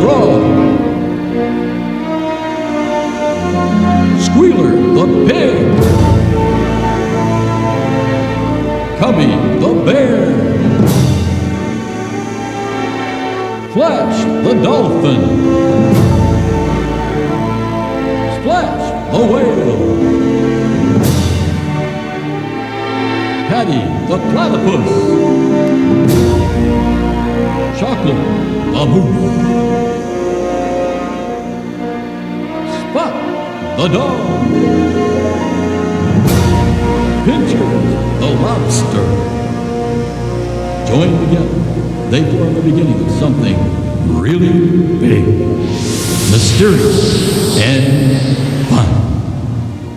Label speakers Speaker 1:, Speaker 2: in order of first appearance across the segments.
Speaker 1: Frog, Squealer the Pig, Cubby the Bear, Flash the Dolphin, Splash the Whale, Patty the Platypus, Chocolate the Moose, Spot the Dog, Pincher the Lobster. Joined together, they form the beginning of something really big, mysterious, and fun.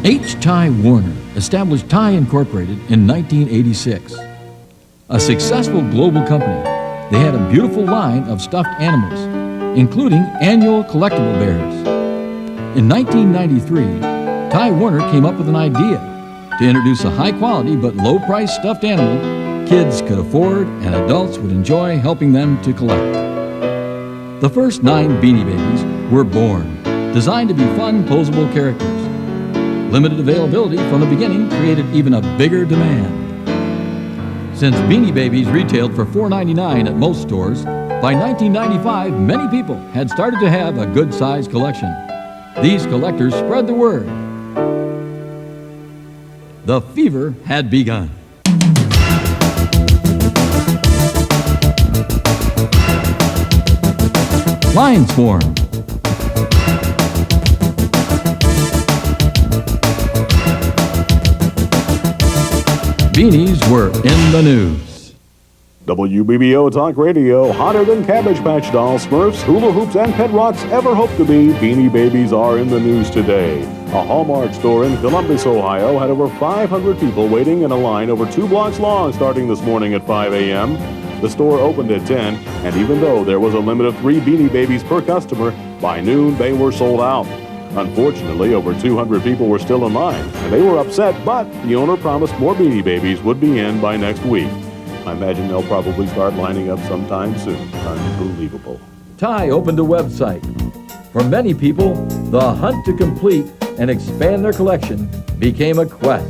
Speaker 1: H. Ty Warner established Ty Incorporated in 1986. A successful global company, they had a beautiful line of stuffed animals, including annual collectible bears. In 1993, Ty Warner came up with an idea to introduce a high-quality but low-priced stuffed animal kids could afford and adults would enjoy helping them to collect. The first 9 Beanie Babies were born, designed to be fun, posable characters. Limited availability from the beginning created even a bigger demand. Since Beanie Babies retailed for $4.99 at most stores, by 1995, many people had started to have a good-sized collection. These collectors spread the word. The fever had begun. Lines formed. Beanies were in the news.
Speaker 2: WBBO Talk Radio, hotter than Cabbage Patch Dolls, Smurfs, hula hoops, and pet rocks ever hoped to be, Beanie Babies are in the news today. A Hallmark store in Columbus, Ohio had over 500 people waiting in a line over 2 blocks long starting this morning at 5 a.m. The store opened at 10, and even though there was a limit of 3 Beanie Babies per customer, by noon they were sold out. Unfortunately, over 200 people were still in line, and they were upset, but the owner promised more Beanie Babies would be in by next week. I imagine they'll probably start lining up sometime soon. Unbelievable.
Speaker 1: Ty opened a website. For many people, the hunt to complete and expand their collection became a quest.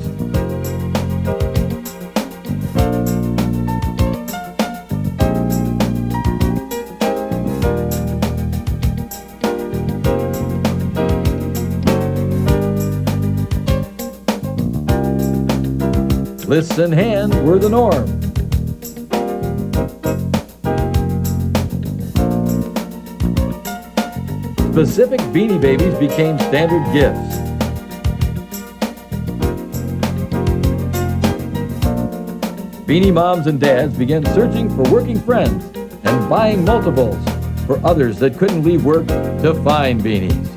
Speaker 1: Lists in hand were the norm. Specific Beanie Babies became standard gifts. Beanie moms and dads began searching for working friends and buying multiples for others that couldn't leave work to find beanies.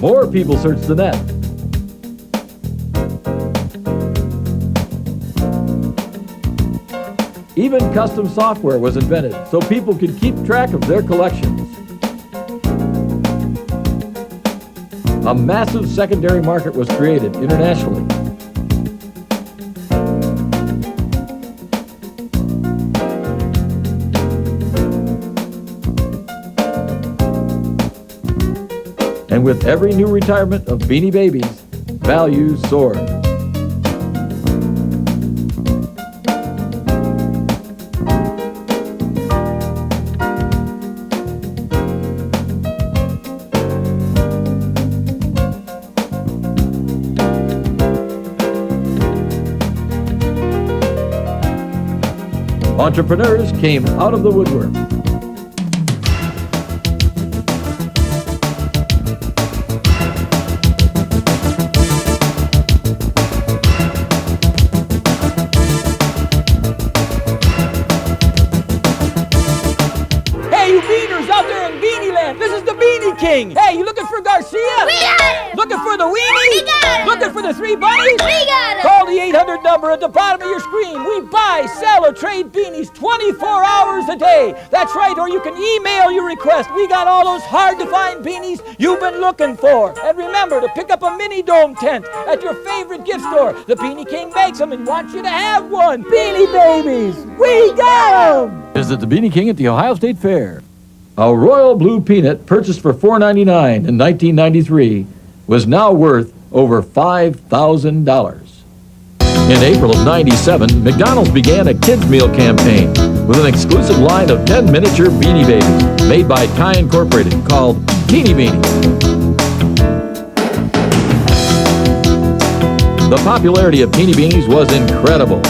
Speaker 1: More people searched the net. Even custom software was invented so people could keep track of their collections. A massive secondary market was created internationally. And with every new retirement of Beanie Babies, values soared. Entrepreneurs came out of the woodwork.
Speaker 3: Hey, you beaners out there in Beanie Land, this is the Beanie King. Hey, you looking for Garcia?
Speaker 4: We got it!
Speaker 3: Looking for the weenie?
Speaker 4: We got it!
Speaker 3: Looking for the three bunnies?
Speaker 4: We got 'em!
Speaker 3: Call the 800 number at the bottom of your screen. We buy, sell, or trade beanies 24 hours a day. That's right, or you can email your request. We got all those hard-to-find beanies you've been looking for. And remember to pick up a mini dome tent at your favorite gift store. The Beanie King makes them and wants you to have one. Beanie Babies, we got them!
Speaker 1: Visit the Beanie King at the Ohio State Fair. A royal blue peanut purchased for $4.99 in 1993 was now worth over $5,000. In April of '97, McDonald's began a kids' meal campaign with an exclusive line of 10 miniature Beanie Babies made by Ty Incorporated called Teeny Beanie. The popularity of Teeny Beanies was incredible.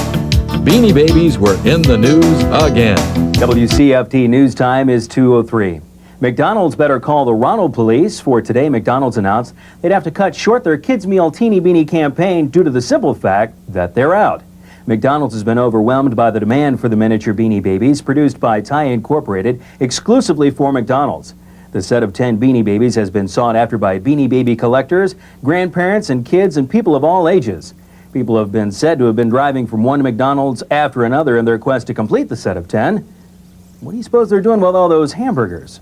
Speaker 1: Beanie Babies were in the news again.
Speaker 5: WCFT News Time is 2:03. McDonald's better call the Ronald Police, for today McDonald's announced they'd have to cut short their Kids Meal Teeny Beanie campaign due to the simple fact that they're out. McDonald's has been overwhelmed by the demand for the miniature Beanie Babies produced by Ty Incorporated exclusively for McDonald's. The set of 10 Beanie Babies has been sought after by Beanie Baby collectors, grandparents, and kids and people of all ages. People have been said to have been driving from one McDonald's after another in their quest to complete the set of 10. What do you suppose they're doing with all those hamburgers?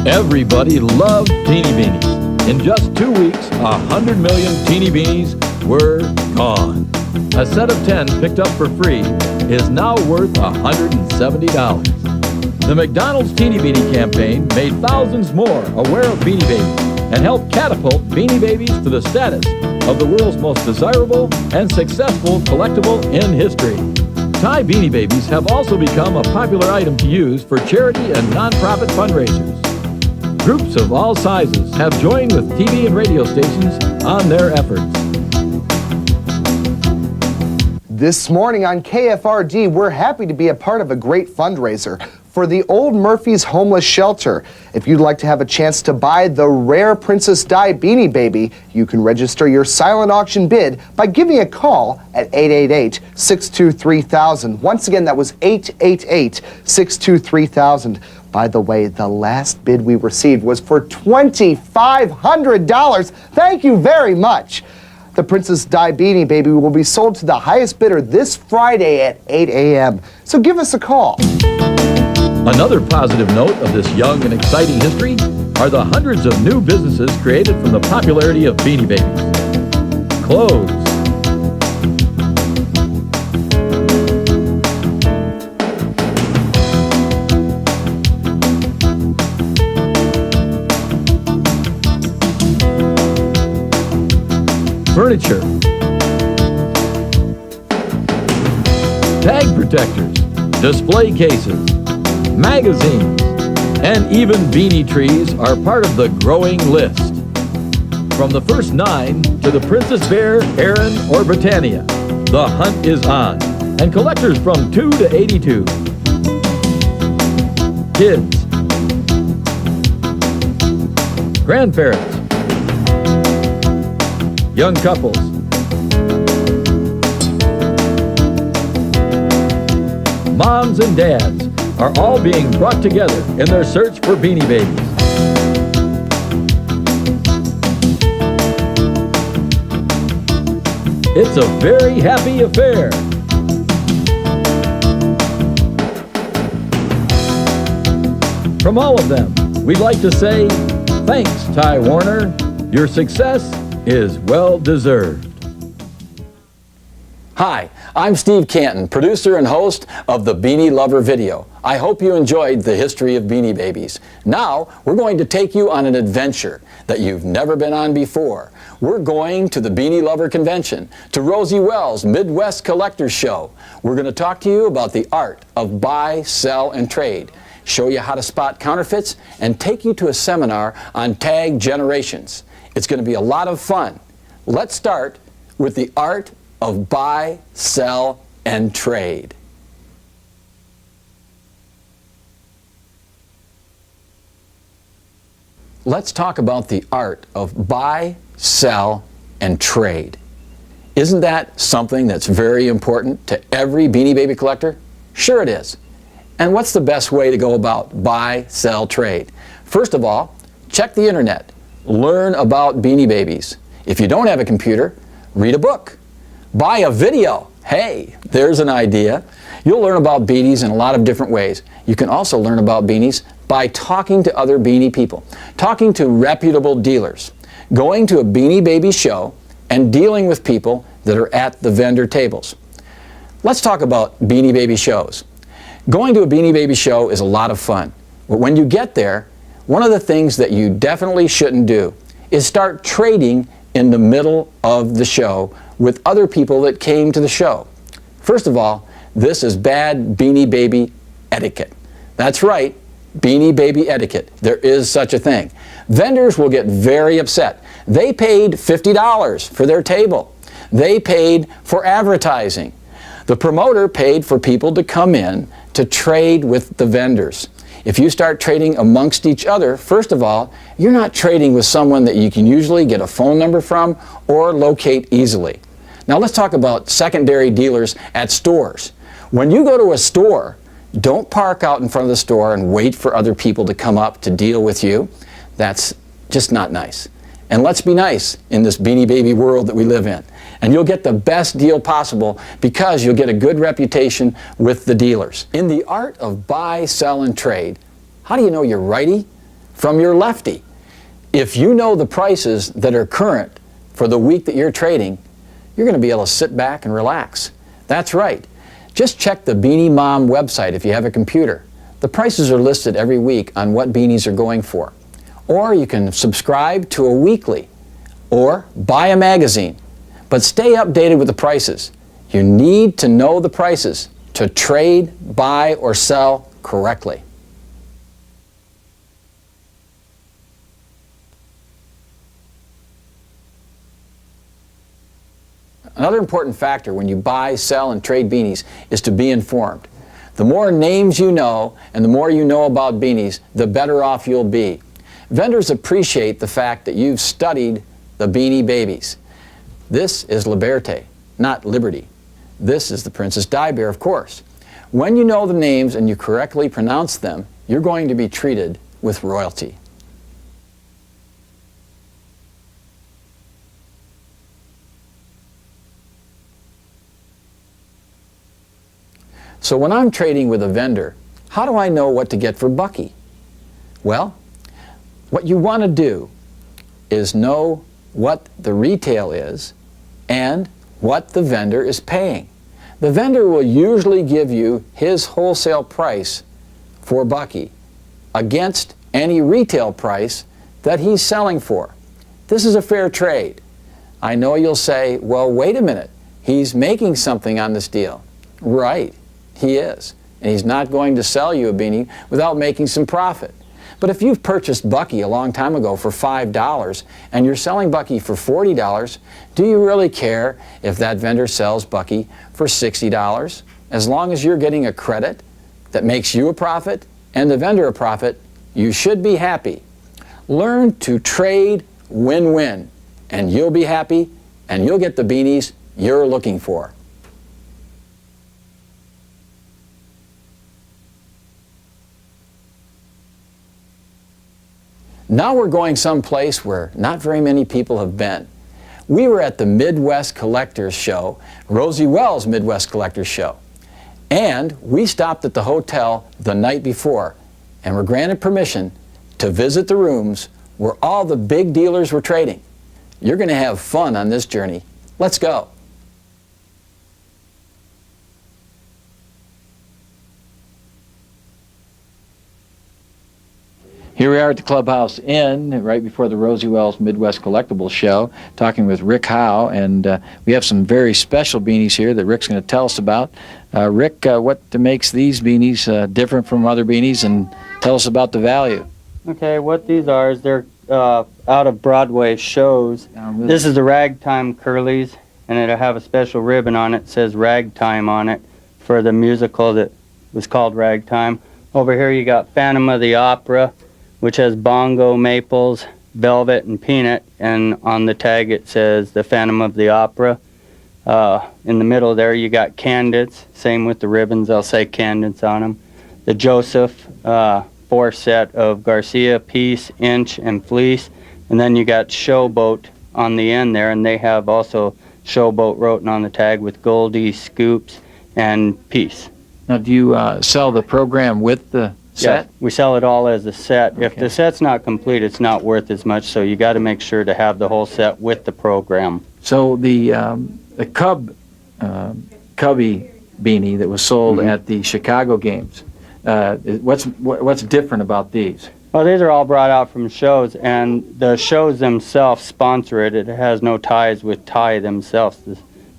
Speaker 1: Everybody loved Teeny Beanies. In just 2 weeks, 100 million Teeny Beanies were gone. A set of 10 picked up for free is now worth $170. The McDonald's Teeny Beanie campaign made thousands more aware of Beanie Babies and helped catapult Beanie Babies to the status of the world's most desirable and successful collectible in history. Thai Beanie Babies have also become a popular item to use for charity and nonprofit fundraisers. Groups of all sizes have joined with TV and radio stations on their efforts.
Speaker 6: This morning on KFRD, we're happy to be a part of a great fundraiser for the Old Murphy's Homeless Shelter. If you'd like to have a chance to buy the rare Princess Di Beanie Baby, you can register your silent auction bid by giving a call at 888-623-3000. Once again, that was 888-623-3000. By the way, the last bid we received was for $2,500. Thank you very much. The Princess Di Beanie Baby will be sold to the highest bidder this Friday at 8 a.m. So give us a call.
Speaker 1: Another positive note of this young and exciting history are the hundreds of new businesses created from the popularity of Beanie Babies. Clothes, furniture, tag protectors, display cases, magazines, and even beanie trees are part of the growing list. From the first 9 to the Princess Bear, Erin, or Britannia, the hunt is on, and collectors from 2 to 82. Kids, grandparents, young couples, moms and dads are all being brought together in their search for Beanie Babies. It's a very happy affair. From all of them, we'd like to say, thanks, Ty Warner. Your success is well deserved.
Speaker 7: Hi, I'm Steve Canton, producer and host of the Beanie Lover video. I hope you enjoyed the history of Beanie Babies. Now, we're going to take you on an adventure that you've never been on before. We're going to the Beanie Lover Convention, to Rosie Wells' Midwest Collectors Show. We're going to talk to you about the art of buy, sell, and trade, show you how to spot counterfeits, and take you to a seminar on tag generations. It's going to be a lot of fun. Let's start with the art of buy, sell, and trade. Let's talk about the art of buy, sell, and trade. Isn't that something that's very important to every Beanie Baby collector? Sure it is. And what's the best way to go about buy, sell, trade? First of all, check the internet. Learn about Beanie Babies. If you don't have a computer, read a book. Buy a video. Hey, there's an idea. You'll learn about beanies in a lot of different ways. You can also learn about beanies by talking to other beanie people, talking to reputable dealers, going to a Beanie Baby show, and dealing with people that are at the vendor tables. Let's talk about Beanie Baby shows. Going to a Beanie Baby show is a lot of fun. But when you get there, one of the things that you definitely shouldn't do is start trading in the middle of the show with other people that came to the show. First of all, this is bad Beanie Baby etiquette. That's right, Beanie Baby etiquette. There is such a thing. Vendors will get very upset. They paid $50 for their table. They paid for advertising. The promoter paid for people to come in to trade with the vendors. If you start trading amongst each other, first of all, you're not trading with someone that you can usually get a phone number from or locate easily. Now let's talk about secondary dealers at stores. When you go to a store, don't park out in front of the store and wait for other people to come up to deal with you. That's just not nice. And let's be nice in this Beanie Baby world that we live in. And you'll get the best deal possible because you'll get a good reputation with the dealers. In the art of buy, sell, and trade, how do you know your righty from your lefty? If you know the prices that are current for the week that you're trading, you're going to be able to sit back and relax. That's right. Just check the Beanie Mom website if you have a computer. The prices are listed every week on what beanies are going for. Or you can subscribe to a weekly or buy a magazine. But stay updated with the prices. You need to know the prices to trade, buy, or sell correctly. Another important factor when you buy, sell, and trade beanies is to be informed. The more names you know and the more you know about beanies, the better off you'll be. Vendors appreciate the fact that you've studied the Beanie Babies. This is Liberté, not Liberty. This is the Princess Di Bear, of course. When you know the names and you correctly pronounce them, you're going to be treated with royalty. So when I'm trading with a vendor, how do I know what to get for Bucky? Well, what you want to do is know what the retail is and what the vendor is paying. The vendor will usually give you his wholesale price for Bucky against any retail price that he's selling for. This is a fair trade. I know you'll say, well, wait a minute, he's making something on this deal. Right, he is. And he's not going to sell you a beanie without making some profit. But if you've purchased Bucky a long time ago for $5 and you're selling Bucky for $40, do you really care if that vendor sells Bucky for $60? As long as you're getting a credit that makes you a profit and the vendor a profit, you should be happy. Learn to trade win-win, and you'll be happy and you'll get the beanies you're looking for. Now we're going someplace where not very many people have been. We were at the Midwest Collectors Show, Rosie Wells' Midwest Collectors Show. And we stopped at the hotel the night before and were granted permission to visit the rooms where all the big dealers were trading. You're going to have fun on this journey. Let's go. Here we are at the Clubhouse Inn, right before the Rosie Wells Midwest Collectibles Show, talking with Rick Howe, and we have some very special beanies here that Rick's going to tell us about. Rick, what makes these beanies different from other beanies, and tell us about the value.
Speaker 4: Okay, what these are is they're out of Broadway shows. This is the Ragtime Curlies, and it'll have a special ribbon on it that says Ragtime on it for the musical that was called Ragtime. Over here you got Phantom of the Opera, which has bongo, maples, velvet, and peanut, and on the tag it says the Phantom of the Opera. In the middle there you got Candidates, same with the ribbons, they'll say Candidates on them. The Joseph 4 set of Garcia, Peace, Inch, and Fleece, and then you got Showboat on the end there, and they have also Showboat written on the tag with Goldie, Scoops, and Peace.
Speaker 3: Now, do you sell the program with the set?
Speaker 4: Yeah, we sell it all as a set. If
Speaker 3: Okay.
Speaker 4: the set's not complete, it's not worth as much, so you got to make sure to have the whole set with the program.
Speaker 3: So the Cubby beanie that was sold at the Chicago games, what's different about these?
Speaker 4: Well, these are all brought out from shows, and the shows themselves sponsor it. It has no ties with Ty themselves.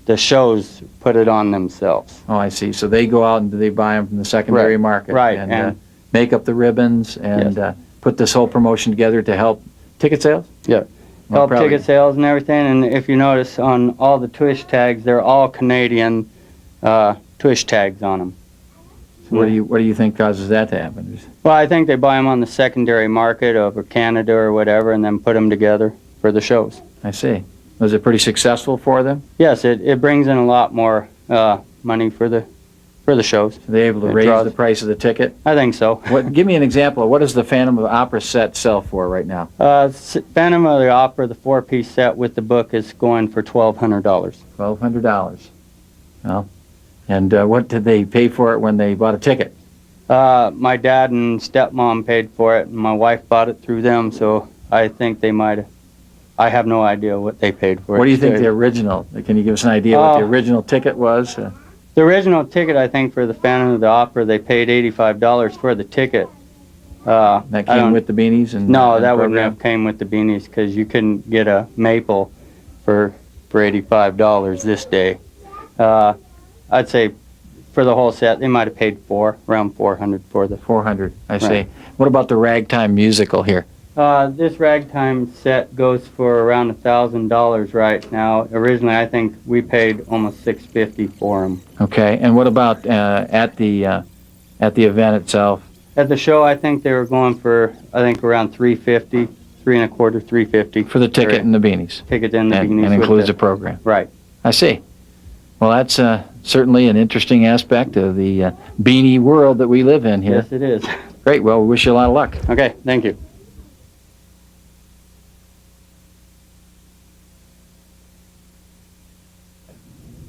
Speaker 4: The shows put it on themselves.
Speaker 3: Oh, I see. So they go out and they buy them from the secondary market,
Speaker 4: Right,
Speaker 3: And,
Speaker 4: and-
Speaker 3: make up the ribbons and put this whole promotion together to help ticket sales.
Speaker 4: Yeah.
Speaker 3: Well,
Speaker 4: Help
Speaker 3: probably-
Speaker 4: ticket sales and everything, and if you notice on all the Twish tags, they're all Canadian Twish tags on them.
Speaker 3: So what do you think causes that to happen?
Speaker 4: Well, I think they buy them on the secondary market over Canada or whatever, and then put them together for the shows.
Speaker 3: I see. Was it pretty successful for them?
Speaker 4: Yes, it brings in a lot more money for the shows.
Speaker 3: Are they able to
Speaker 4: It
Speaker 3: raise
Speaker 4: draws-
Speaker 3: the price of the ticket?
Speaker 4: I think so.
Speaker 3: Give me an example of what does the Phantom of the Opera set sell for right now?
Speaker 4: Phantom of the Opera, the 4-piece set with the book, is going for $1,200.
Speaker 3: $1,200. Well, and what did they pay for it when they bought a ticket?
Speaker 4: My dad and stepmom paid for it, and my wife bought it through them, so I think they might have. I have no idea what they paid for it.
Speaker 3: What do you think the original? Can you give us an idea what the original ticket was?
Speaker 4: The original ticket, I think, for the Phantom of the Opera, they paid $85 for the ticket.
Speaker 3: That
Speaker 4: I
Speaker 3: came
Speaker 4: don't-
Speaker 3: with the beanies and
Speaker 4: No,
Speaker 3: and
Speaker 4: that wouldn't
Speaker 3: program?
Speaker 4: have came with the beanies, because you couldn't get a maple for $85 this day. I'd say for the whole set, they might have paid around $400 for the.
Speaker 3: 400. I see.
Speaker 4: Right.
Speaker 3: What about the ragtime musical here?
Speaker 4: This ragtime set goes for around $1,000 right now. Originally, I think we paid almost $650 for them.
Speaker 3: Okay, and what about at the event itself?
Speaker 4: At the show, I think they were going for around $350, $325,
Speaker 3: For the ticket and the beanies?
Speaker 4: ticket and the
Speaker 3: And
Speaker 4: beanies. with
Speaker 3: includes
Speaker 4: the-
Speaker 3: a program?
Speaker 4: Right.
Speaker 3: I see. Well, that's certainly an interesting aspect of the beanie world that we live in here.
Speaker 4: Yes, it is.
Speaker 3: Great, well, we wish you a lot of luck.
Speaker 4: Okay, thank you.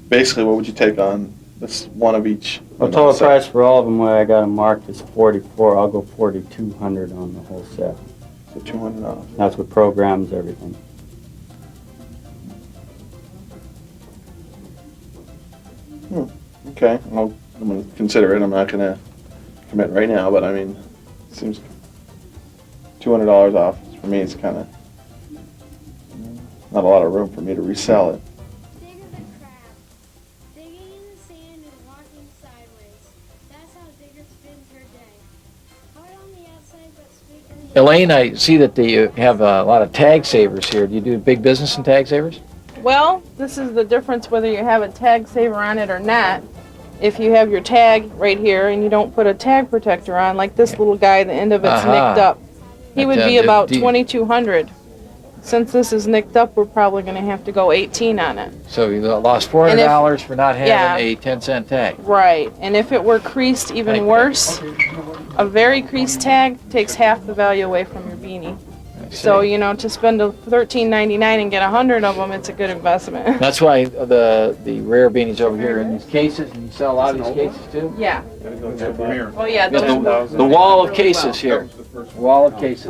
Speaker 8: Basically, what would you take on this one of each?
Speaker 4: Well, total price for all of them, where I got them marked, is $44. I'll go $4,200 on the whole set.
Speaker 8: So $200.
Speaker 4: That's with programs, everything.
Speaker 8: Okay, I'm going to consider it. I'm not going to commit right now, but I mean, it seems $200 off for me. It's kind of not a lot of room for me to resell it.
Speaker 9: Bigger than crab. Digging in the sand and walking sideways. That's how Digger spends her day. Hard on the outside, but sweet in the
Speaker 3: Elaine, I see that you have a lot of tag savers here. Do you do big business in tag savers?
Speaker 10: Well, this is the difference whether you have a tag saver on it or not. If you have your tag right here and you don't put a tag protector on, like this little guy, the end of it's
Speaker 3: Aha.
Speaker 10: nicked up, he would be
Speaker 3: do-
Speaker 10: about
Speaker 3: do you-
Speaker 10: $2,200. Since this is nicked up, we're probably going to have to go 18 on it.
Speaker 3: So you lost $400 for not having
Speaker 10: yeah.
Speaker 3: a 10-cent tag.
Speaker 10: Right, and if it were creased,
Speaker 3: Thank
Speaker 10: even
Speaker 3: you.
Speaker 10: worse. A very creased tag takes half the value away from your beanie. So, you know, to spend $13.99 and get 100 of them, it's a good investment.
Speaker 3: That's why the rare beanies over here in these cases, and you sell a lot of these cases too?
Speaker 10: Yeah. Oh, yeah.
Speaker 3: The wall of cases here. Wall of cases.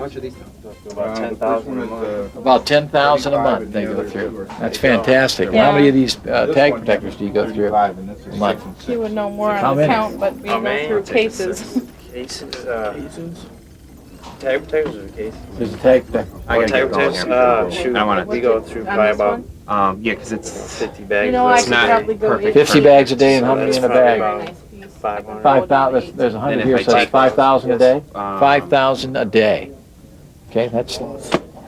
Speaker 11: About 10,000 a month.
Speaker 3: About 10,000 a month they go through. That's fantastic.
Speaker 10: Yeah.
Speaker 3: How many of these tag protectors do you go through a month?
Speaker 10: You would know more
Speaker 3: How
Speaker 10: on the
Speaker 3: many?
Speaker 10: count, but we go through cases.
Speaker 11: Cases, tag protectors or cases?
Speaker 3: There's a tag protector.
Speaker 11: Tag protectors, shoot,
Speaker 12: I want
Speaker 11: we go through
Speaker 10: On
Speaker 11: probably
Speaker 10: this
Speaker 11: about
Speaker 10: one?
Speaker 12: Yeah, because it's
Speaker 11: 50 bags.
Speaker 10: You know, I
Speaker 11: That's
Speaker 10: could
Speaker 11: not
Speaker 10: probably go
Speaker 11: perfect.
Speaker 10: get
Speaker 3: 50 bags a day and how many
Speaker 11: That's
Speaker 3: in a
Speaker 11: probably
Speaker 3: bag?
Speaker 11: about 500.
Speaker 3: 5,000, there's 100
Speaker 12: Then
Speaker 3: here,
Speaker 12: if
Speaker 3: so
Speaker 12: I
Speaker 3: that's
Speaker 12: take-
Speaker 3: 5,000 a day?
Speaker 12: Um,
Speaker 3: 5,000 a day. Okay, that's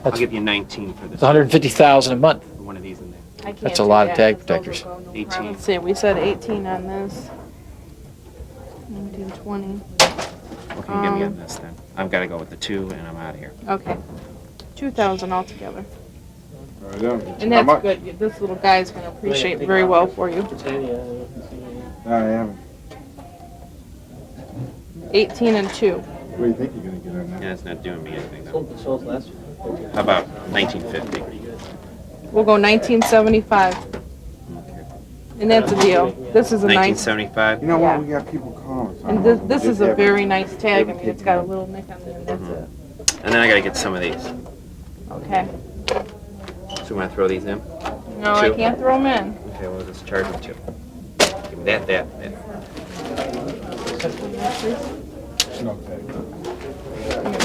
Speaker 12: I'll give you 19 for this.
Speaker 3: 150,000 a month.
Speaker 12: For one of these in there.
Speaker 10: I can't
Speaker 3: That's a
Speaker 10: do
Speaker 3: lot of
Speaker 10: that,
Speaker 3: tag
Speaker 10: 'cause those will
Speaker 3: protectors.
Speaker 10: go no
Speaker 12: 18.
Speaker 10: problem. Let's see, we said 18 on this. 19, 20.
Speaker 12: What can you give me on this then? I've got to go with the 2 and I'm out of here.
Speaker 10: Okay. 2,000 altogether.
Speaker 8: Right on.
Speaker 10: And that's good. This little guy's going to appreciate it very well for you.
Speaker 8: I am.
Speaker 10: 18 and 2.
Speaker 8: What do you think you're going to get on that?
Speaker 12: Yeah, it's not doing me anything though. How about 1950?
Speaker 10: We'll go 1975. And that's a deal. This is a nice,
Speaker 11: 1975.
Speaker 13: You know
Speaker 10: Yeah.
Speaker 13: what? We got people calling us.
Speaker 10: and this is a very nice tag. I mean, it's got a little nick on it, and that's it.
Speaker 11: And then I gotta get some of these.
Speaker 10: Okay.
Speaker 11: So we wanna throw these in?
Speaker 10: No, I
Speaker 11: Two.
Speaker 10: can't throw them in.
Speaker 11: Okay, we'll just charge them 2. Give me that.
Speaker 10: Give me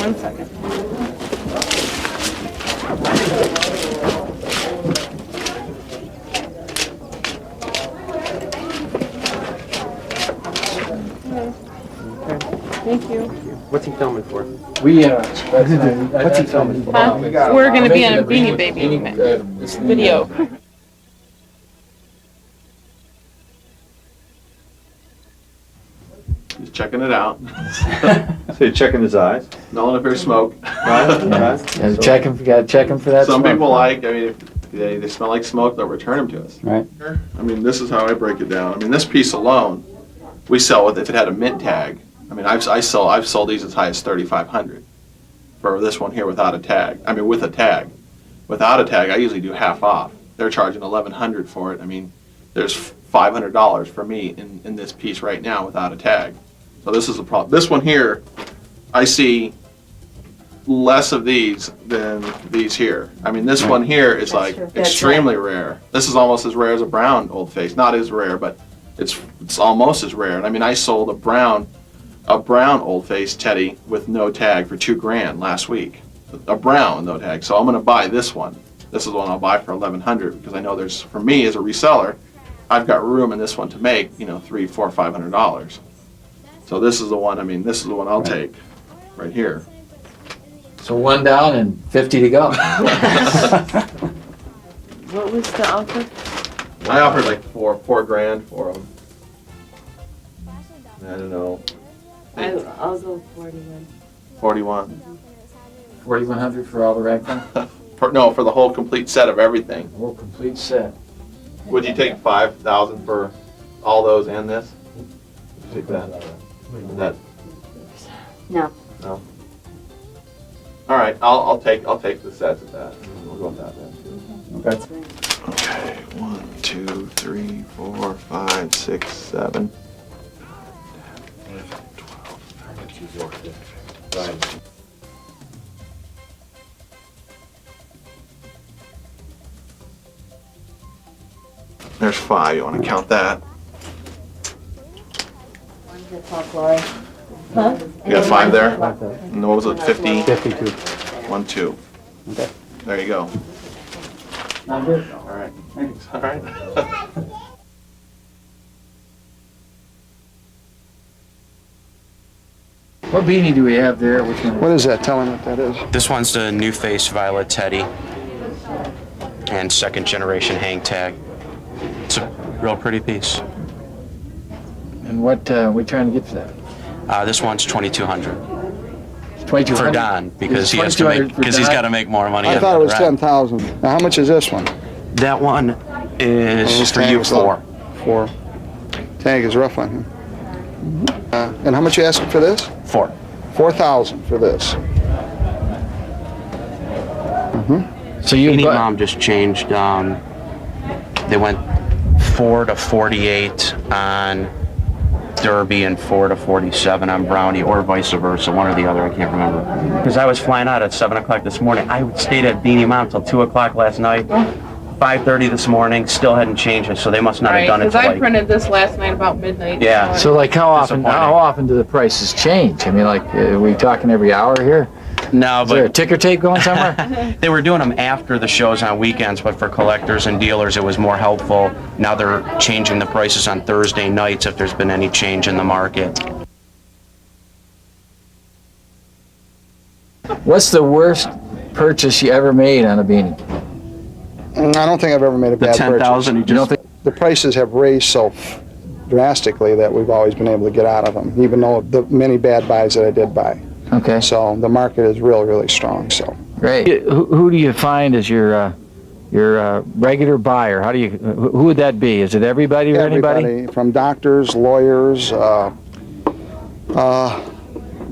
Speaker 10: 1 second. Thank you.
Speaker 11: What's he filming for?
Speaker 1: We, what's he coming?
Speaker 10: Huh? We're gonna be on a Beanie Baby video.
Speaker 8: Just checking it out.
Speaker 13: So you're checking his eyes?
Speaker 8: Knowing if there's smoke.
Speaker 1: Gotta check him for that.
Speaker 8: Some
Speaker 1: smoke.
Speaker 8: people like, I mean, if they smell like smoke, they'll return them to us.
Speaker 4: Right.
Speaker 8: I mean, this is how I break it down. I mean, this piece alone, we sell with, if it had a mint tag. I mean, I've sold these as high as 3,500 for this one here without a tag. I mean, with a tag. Without a tag, I usually do half off. They're charging 1,100 for it. I mean, there's $500 for me in this piece right now without a tag. So this is a problem. This one here, I see less of these than these here. I mean, this one here is like extremely rare. This is almost as rare as a brown Old Face. Not as rare, but it's almost as rare. And I mean, I sold a brown Old Face Teddy with no tag for $2,000 last week. A brown with no tag. So I'm going to buy this one. This is the one I'll buy for $1,100 because I know there's, for me as a reseller, I've got room in this one to make, $300, $400, $500. So this is the one. I mean, this is the one I'll take right here.
Speaker 1: So 1 down and 50 to go.
Speaker 10: What was the offer?
Speaker 8: I offered like $4,000 for them. I don't know.
Speaker 14: I'll go 41.
Speaker 8: 41.
Speaker 1: 4,100 for all the ragtime?
Speaker 8: No, for the whole complete set of everything.
Speaker 1: Whole complete set.
Speaker 8: Would you take 5,000 for all those and this? Take that. That.
Speaker 14: No.
Speaker 8: No. All right, I'll take the sets at that. We'll go with that then.
Speaker 1: Okay.
Speaker 8: Okay, 1, 2, 3, 4, 5, 6, 7. 12. There's 5. You want to count that?
Speaker 14: Huh?
Speaker 8: You got 5 there? And what was it? 50?
Speaker 4: 52.
Speaker 8: 1, 2.
Speaker 4: Okay.
Speaker 8: There you go.
Speaker 4: Not good.
Speaker 8: All right. Thanks. All right.
Speaker 1: What beanie do we have there? Which one?
Speaker 13: What is that? Tell him what that is.
Speaker 12: This one's the New Face Violet Teddy and second generation hang tag. It's a real pretty piece.
Speaker 1: And what we trying to get for that?
Speaker 12: This one's 2,200
Speaker 1: It's 2,200
Speaker 12: for Don because
Speaker 1: It's
Speaker 12: he has to make
Speaker 1: 2,200 for
Speaker 12: because he's
Speaker 1: Don?
Speaker 12: got to make more money.
Speaker 13: I
Speaker 12: on
Speaker 13: thought it
Speaker 12: the
Speaker 13: was
Speaker 12: rest.
Speaker 13: 10,000. Now, how much is this one?
Speaker 12: That one is
Speaker 13: This
Speaker 12: for
Speaker 13: tag
Speaker 12: you
Speaker 13: is low.
Speaker 12: 4.
Speaker 13: 4. Tag is rough on him. And how much you asking for this?
Speaker 12: 4.
Speaker 13: 4,000 for this.
Speaker 1: So you
Speaker 12: Beanie
Speaker 1: bu-
Speaker 12: Mom just changed. They went 4 to 48 on Derby and 4 to 47 on Brownie, or vice versa, one or the other. I can't remember. Because I was flying out at 7 o'clock this morning. I stayed at Beanie Mom till 2 o'clock last night. 5:30 this morning, still hadn't changed it, so they must not have
Speaker 10: Right,
Speaker 12: done it
Speaker 10: because
Speaker 12: till
Speaker 10: I
Speaker 12: like.
Speaker 10: printed this last night about midnight.
Speaker 12: Yeah.
Speaker 1: So like how often
Speaker 12: Disappointing.
Speaker 1: do the prices change? I mean, like, are we talking every hour here?
Speaker 12: No,
Speaker 1: Is there a
Speaker 12: but
Speaker 1: ticker tape going somewhere?
Speaker 12: they were doing them after the shows on weekends, but for collectors and dealers, it was more helpful. Now they're changing the prices on Thursday nights if there's been any change in the market.
Speaker 1: What's the worst purchase you ever made on a beanie?
Speaker 13: I don't think I've ever made a
Speaker 12: The
Speaker 13: bad
Speaker 12: 10,000,
Speaker 13: purchase.
Speaker 12: you
Speaker 1: don't
Speaker 12: just
Speaker 1: think?
Speaker 13: The prices have raised so drastically that we've always been able to get out of them, even though the many bad buys that I did buy.
Speaker 1: Okay,
Speaker 13: So the market is really, really strong, so.
Speaker 1: great. Who do you find as your regular buyer? How do you? Who would that be? Is it everybody or anybody?
Speaker 13: Everybody, from doctors, lawyers,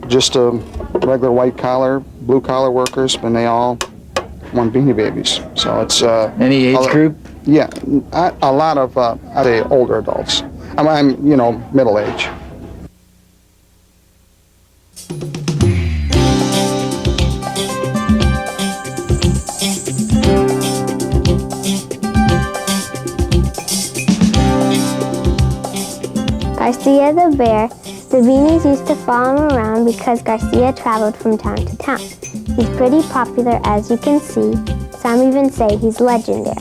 Speaker 13: just regular white collar, blue collar workers, and they all won Beanie Babies. So it's
Speaker 15: any age group?
Speaker 13: Yeah, a lot of I'd say older adults. I'm middle age.
Speaker 9: Garcia the bear. The Beanies used to follow him around because Garcia traveled from town to town. He's pretty popular, as you can see. Some even say he's legendary.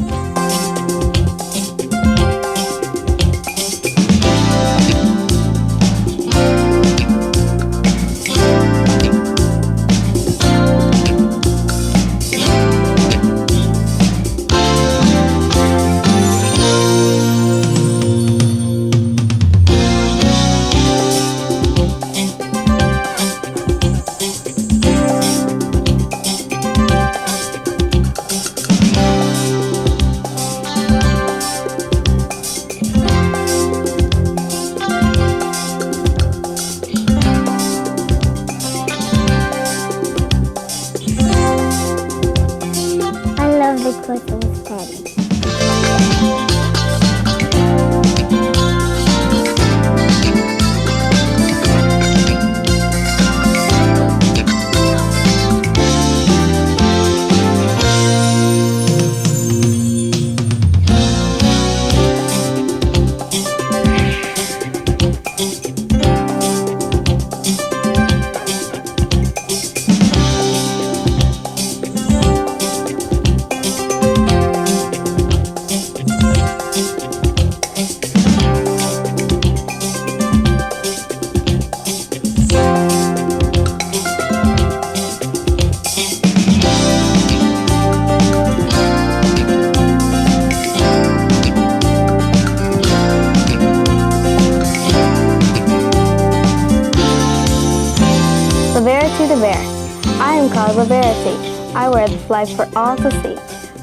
Speaker 9: I wear the flag for all to see.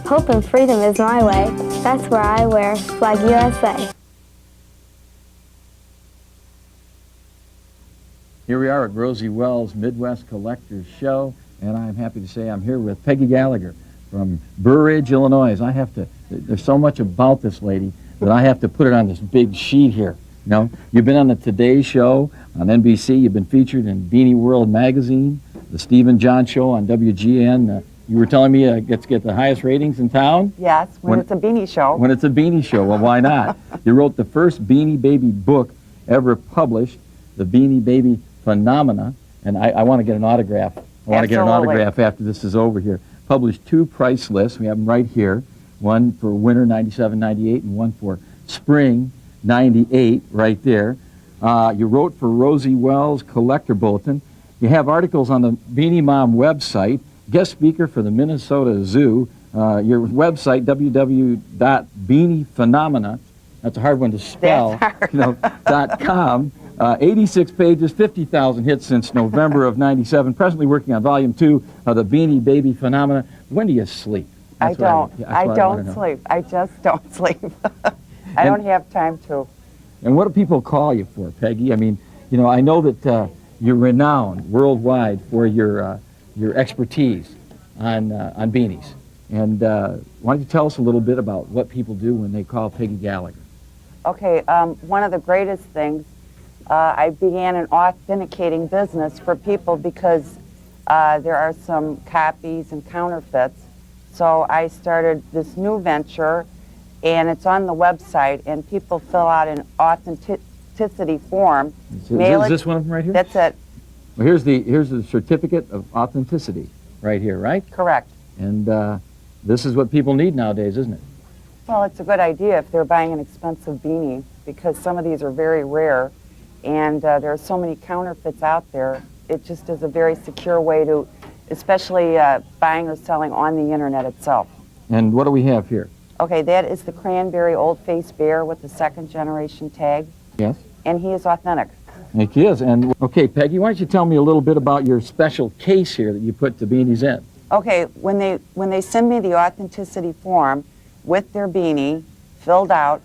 Speaker 9: Hope and freedom is my way. That's where I wear Flag USA.
Speaker 1: Here we are at Rosie Wells' Midwest Collectors Show, and I'm happy to say I'm here with Peggy Gallagher from Burr Ridge, Illinois. There's so much about this lady that I have to put it on this big sheet here. You know, you've been on the Today Show on NBC. You've been featured in Beanie World magazine, the Stephen John Show on WGN. You were telling me it gets the highest ratings in town?
Speaker 16: Yes, when it's a Beanie Show.
Speaker 1: When it's a Beanie Show, well, why not? You wrote the first Beanie Baby book ever published, The Beanie Baby Phenomena, and I want to get an autograph. I want to get an autograph after this is over here. Published 2 price lists. We have them right here. One for winter 97, 98, and one for spring 98 right there. You wrote for Rosie Wells Collector Bulletin. You have articles on the Beanie Mom website, guest speaker for the Minnesota Zoo. Your website, www.beaniephenomena, that's a hard one to spell, .com. 86 pages, 50,000 hits since November of 97. Presently working on volume 2 of the Beanie Baby Phenomena. When do you sleep?
Speaker 16: I don't sleep. I just don't sleep. I don't have time to.
Speaker 1: And what do people call you for, Peggy? I mean, you know, I know that you're renowned worldwide for your expertise on beanies. And why don't you tell us a little bit about what people do when they call Peggy Gallagher?
Speaker 16: Okay, one of the greatest things, I began an authenticating business for people because there are some copies and counterfeits. So I started this new venture, and it's on the website, and people fill out an authenticity form.
Speaker 1: Is this one of them right here?
Speaker 16: That's it.
Speaker 1: Well, here's the certificate of authenticity right here, right?
Speaker 16: Correct.
Speaker 1: And this is what people need nowadays, isn't it?
Speaker 16: Well, it's a good idea if they're buying an expensive beanie, because some of these are very rare, and there are so many counterfeits out there. It just is a very secure way to, especially buying or selling on the internet itself.
Speaker 1: And what do we have here?
Speaker 16: Okay, that is the Cranberry Old Face Bear with the 2nd generation tag.
Speaker 1: Yes.
Speaker 16: And he is authentic.
Speaker 1: He is. And okay, Peggy, why don't you tell me a little bit about your special case here that you put the beanies in?
Speaker 16: Okay, when they send me the authenticity form with their beanie filled out,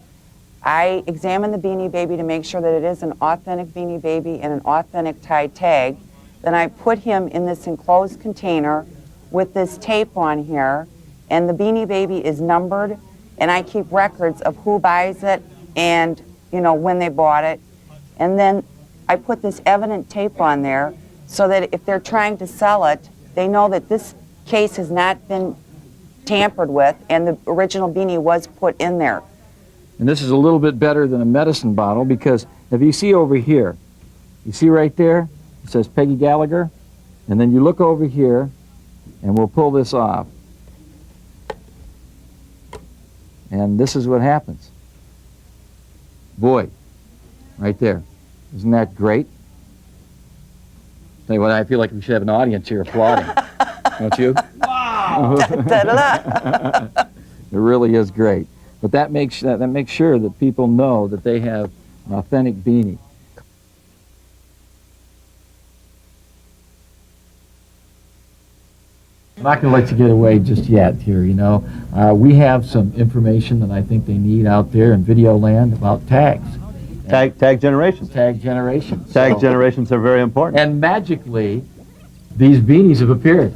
Speaker 16: I examine the Beanie Baby to make sure that it is an authentic Beanie Baby and an authentic tie tag. Then I put him in this enclosed container with this tape on here, and the Beanie Baby is numbered, and I keep records of who buys it and, you know, when they bought it. And then I put this evident tape on there so that if they're trying to sell it, they know that this case has not been tampered with and the original Beanie was put in there.
Speaker 3: And this is a little bit better than a medicine bottle because if you see over here, you see right there, it says Peggy Gallagher, and then you look over here, and we'll pull this off. And this is what happens. Boy, right there. Isn't that great? Tell you what, I feel like we should have an audience here applauding. Don't you?
Speaker 16: Wow!
Speaker 3: It really is great. But that makes sure that people know that they have an authentic Beanie. I'm not going to let you get away just yet here, you know. We have some information that I think they need out there in video land about tags.
Speaker 15: Tag generations.
Speaker 3: Tag generations.
Speaker 15: Tag generations are very important.
Speaker 3: And magically, these beanies have appeared.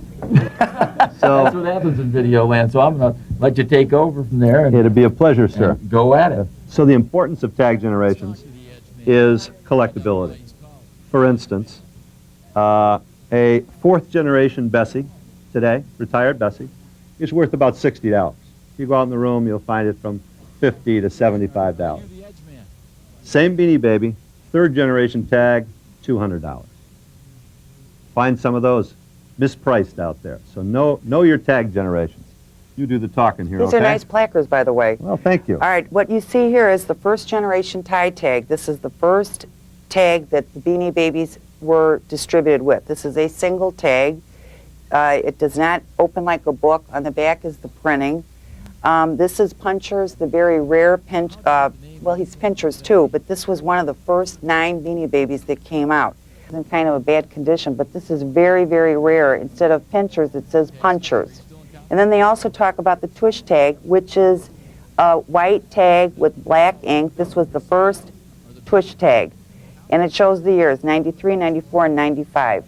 Speaker 3: So that's what happens in video land. So I'm going to let you take over from there. And,
Speaker 15: it'd be a pleasure, sir.
Speaker 3: Go at it.
Speaker 15: So the importance of tag generations is collectability. For instance, a fourth generation Bessie today, retired Bessie, is worth about $60. If you go out in the room, you'll find it from $50 to $75. Same Beanie Baby, third generation tag, $200. Find some of those mispriced out there. So know your tag generations. You do the talking here,
Speaker 16: These
Speaker 15: okay?
Speaker 16: are nice placards, by the way.
Speaker 15: Well, thank you.
Speaker 16: All right, what you see here is the first generation tie tag. This is the first tag that the Beanie Babies were distributed with. This is a single tag. It does not open like a book. On the back is the printing. This is Punchers, the very rare well, he's Pinchers too, but this was one of the first 9 Beanie Babies that came out. It's in kind of a bad condition, but this is very, very rare. Instead of Pinchers, it says Punchers. And then they also talk about the tush tag, which is a white tag with black ink. This was the first tush tag. And it shows the years, 93, 94, and 95.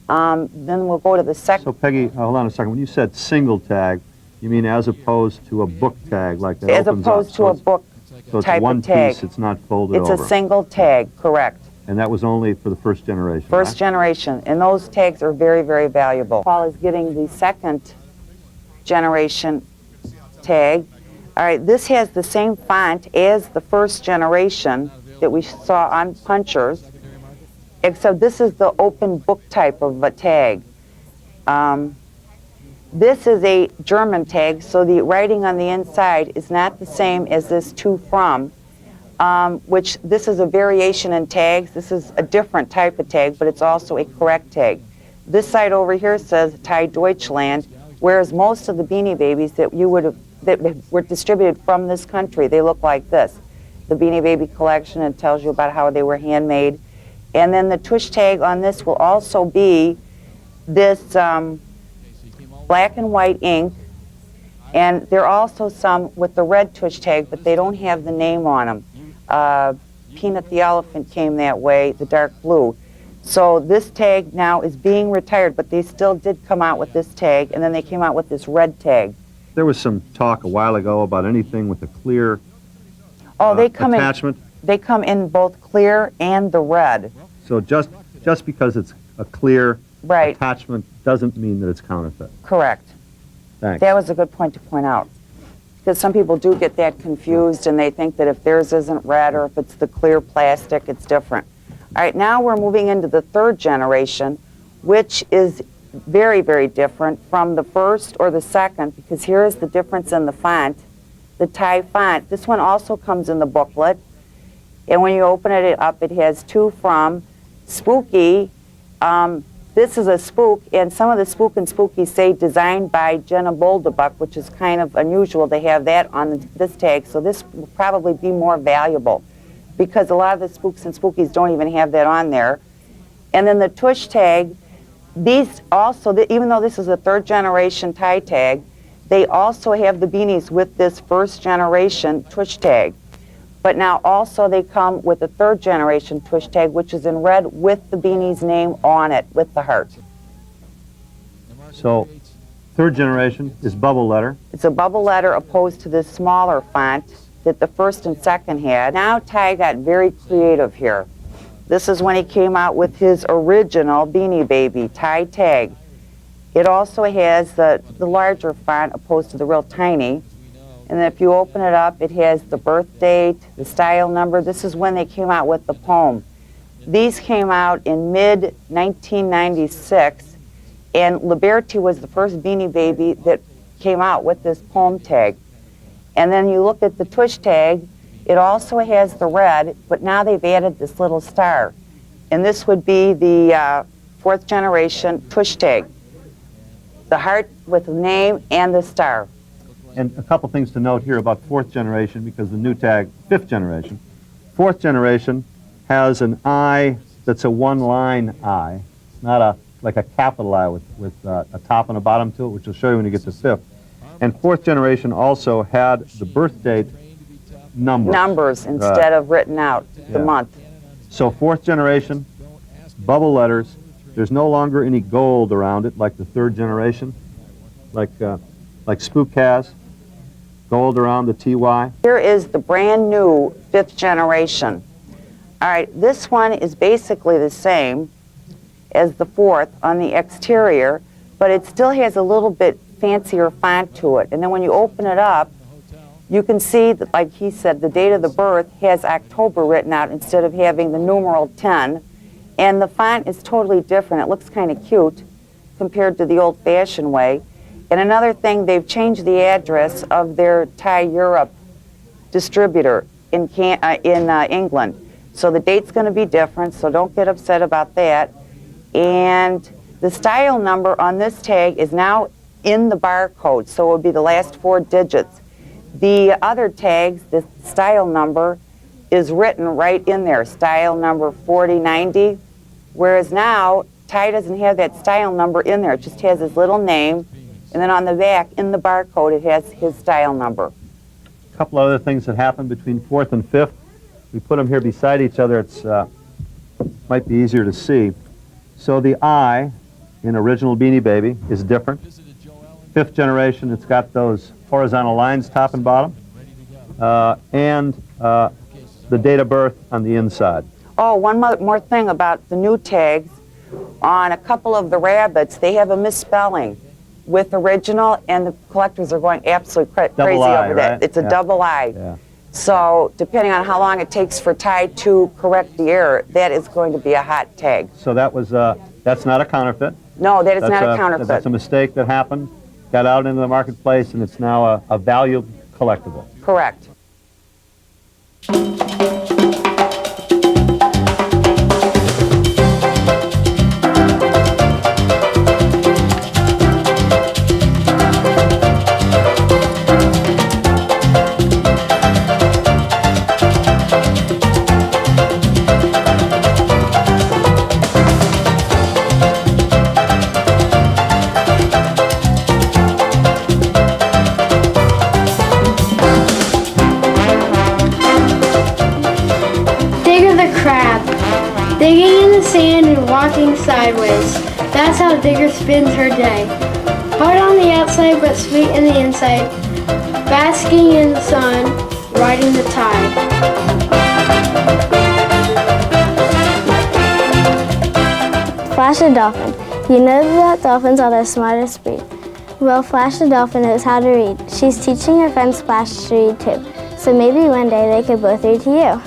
Speaker 16: Then we'll go to the second.
Speaker 15: So Peggy, hold on a second. When you said single tag, you mean as opposed to a book tag like that?
Speaker 16: As opposed to a book type
Speaker 15: one
Speaker 16: of tag.
Speaker 15: piece, it's not folded over.
Speaker 16: It's a single tag, correct.
Speaker 15: And that was only for the first generation,
Speaker 16: First
Speaker 15: right?
Speaker 16: generation, and those tags are very, very valuable. Paul is getting the second generation tag. All right, this has the same font as the first generation that we saw on Punchers, except this is the open book type of a tag. This is a German tag, so the writing on the inside is not the same as this to from, which this is a variation in tags. This is a different type of tag, but it's also a correct tag. This side over here says Thai Deutschland, whereas most of the Beanie Babies that were distributed from this country, they look like this. The Beanie Baby collection, it tells you about how they were handmade. And then the tush tag on this will also be this black and white ink, and there are also some with the red tush tag, but they don't have the name on them. Peanut the Elephant came that way, the dark blue. So this tag now is being retired, but they still did come out with this tag, and then they came out with this red tag.
Speaker 15: There was some talk a while ago about anything with a clear
Speaker 16: they come
Speaker 15: attachment.
Speaker 16: They come in both clear and the red.
Speaker 15: So just because it's a clear
Speaker 16: right.
Speaker 15: attachment doesn't mean that it's counterfeit.
Speaker 16: Correct.
Speaker 15: Thanks.
Speaker 16: That was a good point to point out. Because some people do get that confused and they think that if theirs isn't red or if it's the clear plastic, it's different. All right, now we're moving into the third generation, which is very, very different from the first or the second, because here is the difference in the font, the Thai font. This one also comes in the booklet. And when you open it up, it has to from, spooky. This is a spook, and some of the spook and spooky say designed by Jenna Boldebuck, which is kind of unusual to have that on this tag, so this will probably be more valuable because a lot of the spooks and spookies don't even have that on there. And then the tush tag, these also, even though this is a third generation Thai tag, they also have the beanies with this first generation tush tag. But now also they come with a third generation tush tag, which is in red with the beanie's name on it, with the heart.
Speaker 15: So Third generation is bubble letter.
Speaker 16: It's a bubble letter opposed to this smaller font that the first and second had. Now Ty got very creative here. This is when he came out with his original Beanie Baby, Ty Tag. It also has the larger font opposed to the real tiny. And then if you open it up, it has the birth date, the style number. This is when they came out with the poem. These came out in mid-1996, and Liberty was the first Beanie Baby that came out with this poem tag. And then you look at the tush tag, it also has the red, but now they've added this little star. And this would be the fourth generation tush tag. The heart with the name and the star.
Speaker 15: And a couple things to note here about fourth generation, because the new tag, fifth generation. Fourth generation has an I that's a one-line I, not like a capital I with a top and a bottom to it, which will show you when you get to fifth. And fourth generation also had the birth date
Speaker 16: numbers instead of written out the month.
Speaker 15: So fourth generation, bubble letters. There's no longer any gold around it like the third generation, like Spook has. Gold around the TY.
Speaker 16: Here is the brand new fifth generation. All right, this one is basically the same as the fourth on the exterior, but it still has a little bit fancier font to it. And then when you open it up, you can see that, like he said, the date of the birth has October written out instead of having the numeral 10. And the font is totally different. It looks kind of cute compared to the old-fashioned way. And another thing, they've changed the address of their Thai Europe distributor in England. So the date's going to be different, so don't get upset about that. And the style number on this tag is now in the barcode, so it would be the last 4 digits. The other tags, the style number is written right in there, style number 4090, whereas now Thai doesn't have that style number in there. It just has his little name. And then on the back, in the barcode, it has his style number.
Speaker 15: A couple other things that happened between fourth and fifth. We put them here beside each other. It's might be easier to see. So the I in original Beanie Baby is different. Fifth generation, it's got those horizontal lines top and bottom. And the date of birth on the inside.
Speaker 16: Oh, one more thing about the new tags. On a couple of the rabbits, they have a misspelling with original, and the collectors are going absolutely crazy over that.
Speaker 15: Right?
Speaker 16: It's a double I.
Speaker 15: Yeah.
Speaker 16: So depending on how long it takes for Ty to correct the error, that is going to be a hot tag.
Speaker 15: So that was that's not a counterfeit.
Speaker 16: No, that is not a counterfeit.
Speaker 15: That's a mistake that happened, got out into the marketplace, and it's now a valued collectible.
Speaker 16: Correct.
Speaker 9: Digging in the sand and walking sideways. That's how Digger spends her day. Hard on the outside but sweet in the inside. Basking in the sun, riding the tide. Flash the Dolphin. You know that dolphins are the smartest breed. Well, Flash the Dolphin knows how to read. She's teaching her friend Splash to read too. So maybe one day they could both read to you.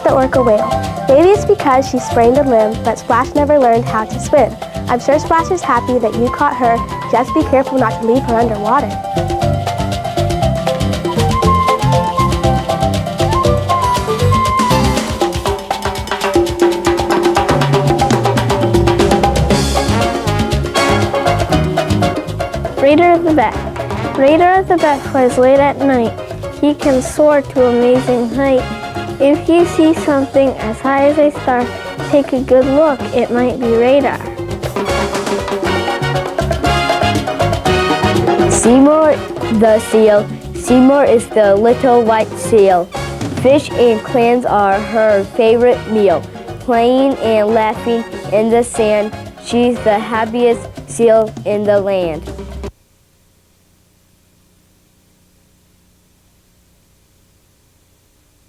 Speaker 9: The orca whale. Maybe it's because she sprained a limb, but Splash never learned how to swim. I'm sure Splash is happy that you caught her. Just be careful not to leave her underwater. the bat. Radar the bat flies late at night. He can soar to amazing height. If you see something as high as a star, take a good look, it might be radar.
Speaker 17: Seymour the seal. Seymour is the little white seal. Fish and clams are her favorite meal. Playing and laughing in the sand, she's the happiest seal in the land.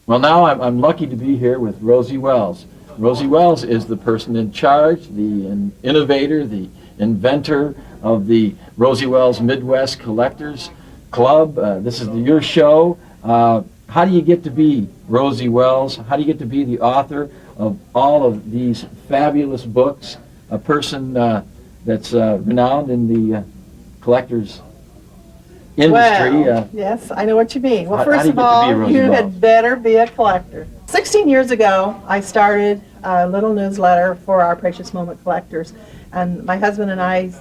Speaker 1: Well, now I'm lucky to be here with Rosie Wells. Rosie Wells is the person in charge, the innovator, the inventor of the Rosie Wells Midwest Collectors Club. This is your show. How do you get to be Rosie Wells? How do you get to be the author of all of these fabulous books? A person that's renowned in the collectors industry.
Speaker 18: Well, yes, I know what you mean. Well,
Speaker 1: how
Speaker 18: first
Speaker 1: do you
Speaker 18: of
Speaker 1: get to
Speaker 18: all,
Speaker 1: be Rosie
Speaker 18: you
Speaker 1: Wells?
Speaker 18: had better be a collector. 16 years ago, I started a little newsletter for our Precious Moment collectors. And my husband and I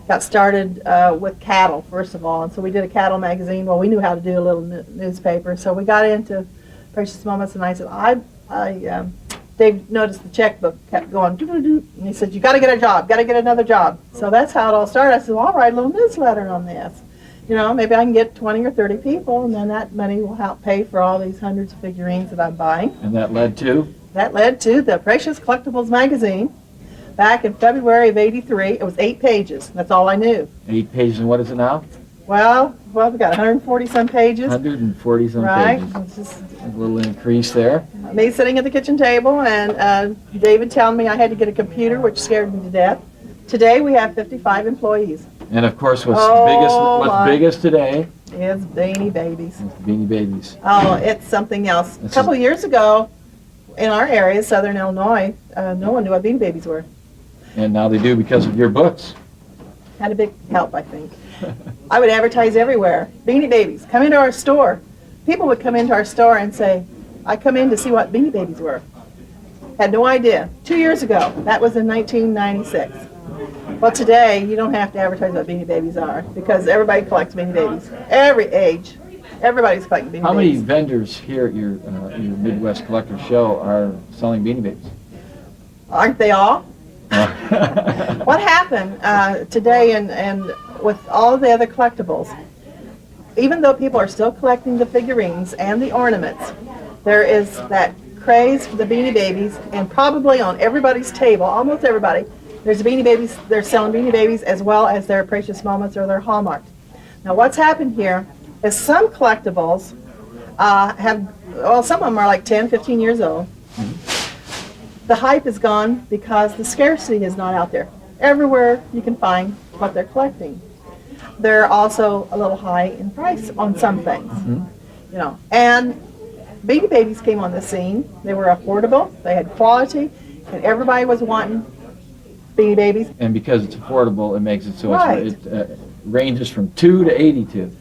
Speaker 18: got started with cattle, first of all. And so we did a cattle magazine. Well, we knew how to do a little newspaper. So we got into Precious Moments, and I said, Dave noticed the checkbook kept going, doo-doo-doo, and he said, you got to get a job, got to get another job. So that's how it all started. I said, well, I'll write a little newsletter on this. You know, maybe I can get 20 or 30 people, and then that money will help pay for all these hundreds of figurines that I'm buying.
Speaker 1: And that led to?
Speaker 18: That led to the Precious Collectibles magazine. Back in February of '83, it was 8 pages. That's all I knew.
Speaker 1: 8 pages, and what is it now?
Speaker 18: Well, we got 140 some pages.
Speaker 1: 140 some
Speaker 18: right.
Speaker 1: pages.
Speaker 18: It's just
Speaker 1: A little increase there.
Speaker 18: me sitting at the kitchen table, and David telling me I had to get a computer, which scared me to death. Today we have 55 employees.
Speaker 1: And of course, what's
Speaker 18: my.
Speaker 1: biggest today
Speaker 18: It's Beanie Babies.
Speaker 1: is the Beanie Babies.
Speaker 18: Oh, it's something else. A couple years ago, in our area, Southern Illinois, no one knew what Beanie Babies were.
Speaker 1: And now they do because of your books.
Speaker 18: Had a big help, I think. I would advertise everywhere. Beanie Babies, come into our store. People would come into our store and say, I come in to see what Beanie Babies were. Had no idea. 2 years ago, that was in 1996. Well, today, you don't have to advertise what Beanie Babies are, because everybody collects Beanie Babies. Every age, everybody's collecting Beanie
Speaker 1: How many
Speaker 18: Babies.
Speaker 1: vendors here at your Midwest Collector Show are selling Beanie Babies?
Speaker 18: Aren't they all? What happened today and with all the other collectibles, even though people are still collecting the figurines and the ornaments, there is that craze for the Beanie Babies, and probably on everybody's table, almost everybody, there's Beanie Babies. They're selling Beanie Babies as well as their Precious Moments or their Hallmark. Now what's happened here is some collectibles some of them are like 10, 15 years old. The hype is gone because the scarcity is not out there. Everywhere you can find what they're collecting. They're also a little high in price on some things, you know. And Beanie Babies came on the scene. They were affordable, they had quality, and everybody was wanting Beanie Babies.
Speaker 1: And because it's affordable, it makes it so
Speaker 18: Right.
Speaker 1: it ranges from 2 to 82.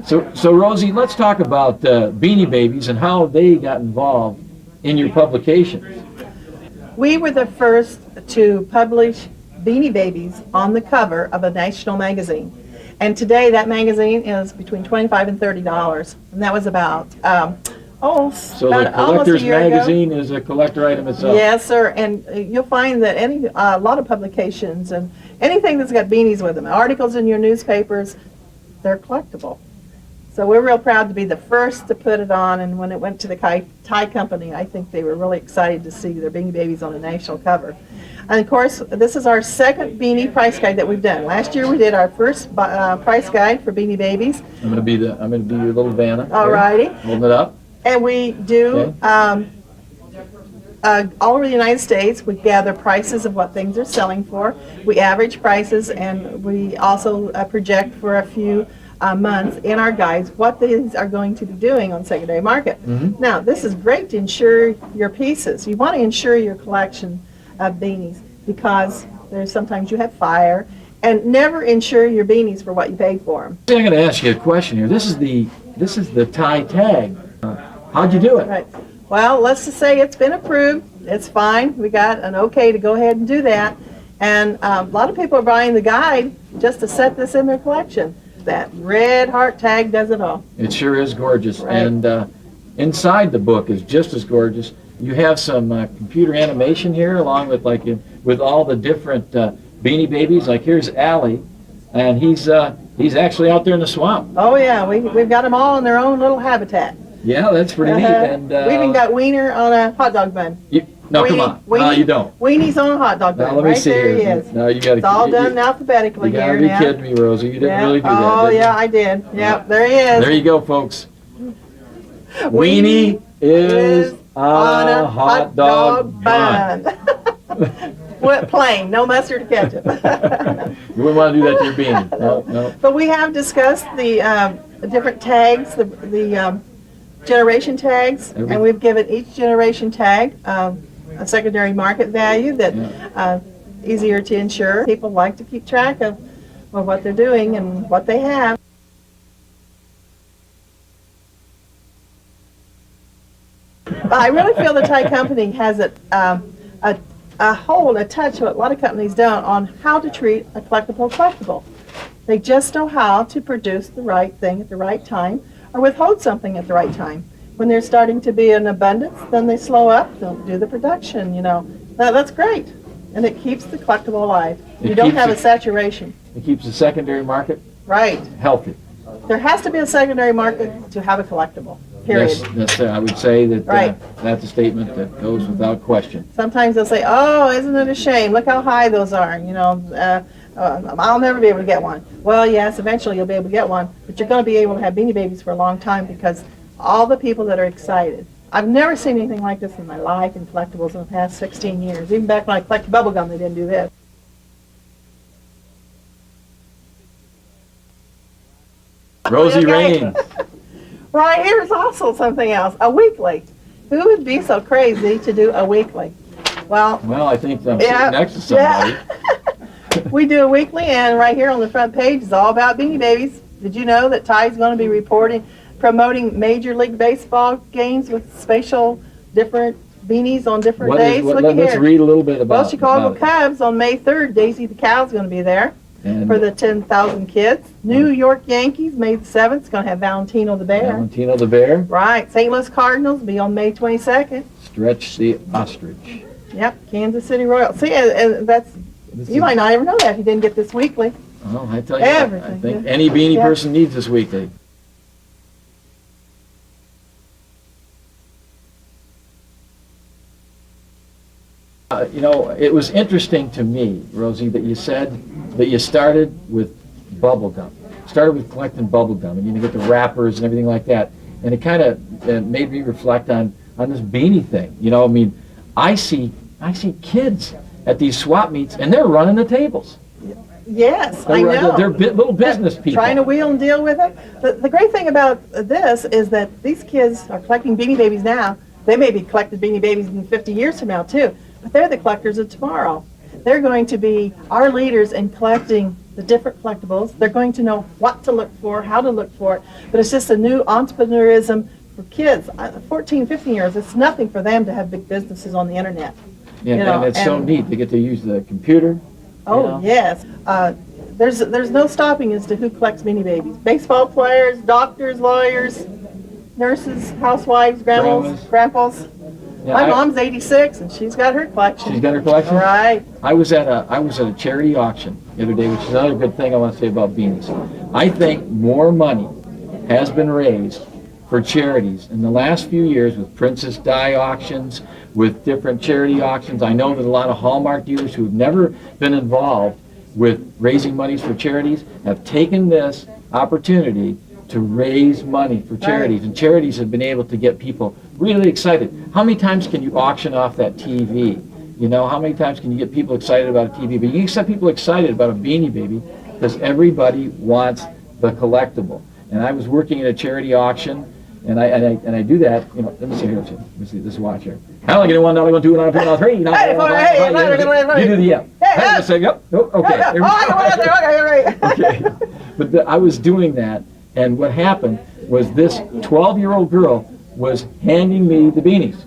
Speaker 1: So Rosie, let's talk about Beanie Babies and how they got involved in your publications.
Speaker 18: We were the first to publish Beanie Babies on the cover of a national magazine. And today that magazine is between $25 and $30. And that was about,
Speaker 1: So
Speaker 18: almost
Speaker 1: the
Speaker 18: a
Speaker 1: collector's
Speaker 18: year ago.
Speaker 1: magazine is a collector item itself.
Speaker 18: Yes, sir. And you'll find that a lot of publications and anything that's got beanies with them, articles in your newspapers, they're collectible. So we're real proud to be the first to put it on, and when it went to the Thai company, I think they were really excited to see their Beanie Babies on a national cover. And of course, this is our second beanie price guide that we've done. Last year we did our first price guide for Beanie Babies.
Speaker 1: I'm gonna be your little Vanna.
Speaker 18: All righty.
Speaker 1: Holding it up.
Speaker 18: And we do, all over the United States, we gather prices of what things are selling for. We average prices, and we also project for a few months in our guides what these are going to be doing on secondary market. Now, this is great to insure your pieces. You want to insure your collection of beanies because there's sometimes you have fire, and never insure your beanies for what you paid for them.
Speaker 1: I'm going to ask you a question here. This is the Thai tag. How'd you do it?
Speaker 18: Right. Well, let's just say it's been approved. It's fine. We got an okay to go ahead and do that. And a lot of people are buying the guide just to set this in their collection. That red heart tag does it all.
Speaker 1: It sure is gorgeous.
Speaker 18: Right.
Speaker 1: And inside the book is just as gorgeous. You have some computer animation here, along with with all the different Beanie Babies. Like here's Allie, and he's actually out there in the swamp.
Speaker 18: Oh yeah, we've got them all in their own little habitat.
Speaker 1: Yeah, that's pretty neat. And
Speaker 18: we even got Wiener on a hot dog bun.
Speaker 1: No, come on. No, you don't.
Speaker 18: Weenie's on a hot dog bun.
Speaker 1: Now let me
Speaker 18: right
Speaker 1: see
Speaker 18: there
Speaker 1: here.
Speaker 18: he is.
Speaker 1: No, you got to.
Speaker 18: It's all done alphabetically
Speaker 1: here.
Speaker 18: here
Speaker 1: You
Speaker 18: now.
Speaker 1: gotta be kidding me, Rosie. You didn't really do that.
Speaker 18: Oh
Speaker 1: did
Speaker 18: yeah,
Speaker 1: you?
Speaker 18: I did. Yep, there he is.
Speaker 1: There you go, folks. Weenie is on a hot dog bun.
Speaker 18: What, plain, no mustard or ketchup.
Speaker 1: You wouldn't want to do that to your beanie. No, no.
Speaker 18: But we have discussed the different tags, the generation tags, and we've given each generation tag a secondary market value that easier to insure. People like to keep track of what they're doing and what they have. But I really feel the Thai company has a hold, a touch what a lot of companies don't on how to treat a collectible. They just know how to produce the right thing at the right time or withhold something at the right time. When there's starting to be an abundance, then they slow up, don't do the production, you know. That's great, and it keeps the collectible alive. You don't have a saturation.
Speaker 1: It keeps the secondary market
Speaker 18: right
Speaker 1: healthy.
Speaker 18: There has to be a secondary market to have a collectible, period.
Speaker 1: Yes, that's, I would say that
Speaker 18: Right.
Speaker 1: That's a statement that goes without question.
Speaker 18: Sometimes they'll say, oh, isn't it a shame? Look how high those are, you know. I'll never be able to get one. Well, yes, eventually you'll be able to get one, but you're going to be able to have Beanie Babies for a long time because all the people that are excited. I've never seen anything like this in my life in collectibles in the past 16 years. Even back when I collected bubblegum, they didn't do this.
Speaker 1: Rosie Rain.
Speaker 18: Right, here's also something else, a weekly. Who would be so crazy to do a weekly? Well,
Speaker 1: I think I'm sitting next to somebody.
Speaker 18: We do a weekly, and right here on the front page is all about Beanie Babies. Did you know that Ty's going to be promoting Major League Baseball games with spatial different beanies on different days?
Speaker 1: Let's read a little bit about
Speaker 18: Well, Chicago Cubs on May 3rd, Daisy the Cow's going to be there for the 10,000 kids. New York Yankees, May the 7th, is going to have Valentino the Bear.
Speaker 1: Valentino the Bear.
Speaker 18: Right. St. Louis Cardinals will be on May 22nd.
Speaker 1: Stretch the Ostrich.
Speaker 18: Yep. Kansas City Royals. See, and you might not ever know that if you didn't get this weekly.
Speaker 1: Well, I tell you
Speaker 18: Everything.
Speaker 1: what, I think any Beanie person needs this weekly. You know, it was interesting to me, Rosie, that you said that you started with bubble gum. Started with collecting bubble gum, and you get the wrappers and everything like that. And it kind of made me reflect on this beanie thing. You know, I mean, I see kids at these swap meets, and they're running the tables.
Speaker 18: Yes, I know.
Speaker 1: They're little business people.
Speaker 18: Trying to wheel and deal with it. The great thing about this is that these kids are collecting Beanie Babies now. They may be collecting Beanie Babies in 50 years from now, too. But they're the collectors of tomorrow. They're going to be our leaders in collecting the different collectibles. They're going to know what to look for, how to look for it. But it's just a new entrepreneurism for kids. 14, 15 years, it's nothing for them to have big businesses on the internet.
Speaker 1: Yeah, and it's so neat. They get to use the computer.
Speaker 18: Oh, yes. There's no stopping as to who collects Beanie Babies. Baseball players, doctors, lawyers, nurses, housewives, grandpas.
Speaker 1: Yeah,
Speaker 18: My mom's 86 and she's got her collection.
Speaker 1: She's got her collection?
Speaker 18: Right.
Speaker 1: I was at a charity auction the other day, which is another good thing I want to say about beanies. I think more money has been raised for charities in the last few years with Princess Di auctions, with different charity auctions. I know that a lot of Hallmark dealers who have never been involved with raising monies for charities have taken this opportunity to raise money for charities, and charities have been able to get people really excited. How many times can you auction off that TV? You know, how many times can you get people excited about a TV? But you can get people excited about a Beanie Baby because everybody wants the collectible. And I was working at a charity auction, and I do that. You know, let me see here. Let me see this watch here. How long get $1, $2, $2, $3, $9, you do the yep. Hey, say yep. Oh, okay. Okay. But I was doing that, and what happened was this 12-year-old girl was handing me the beanies.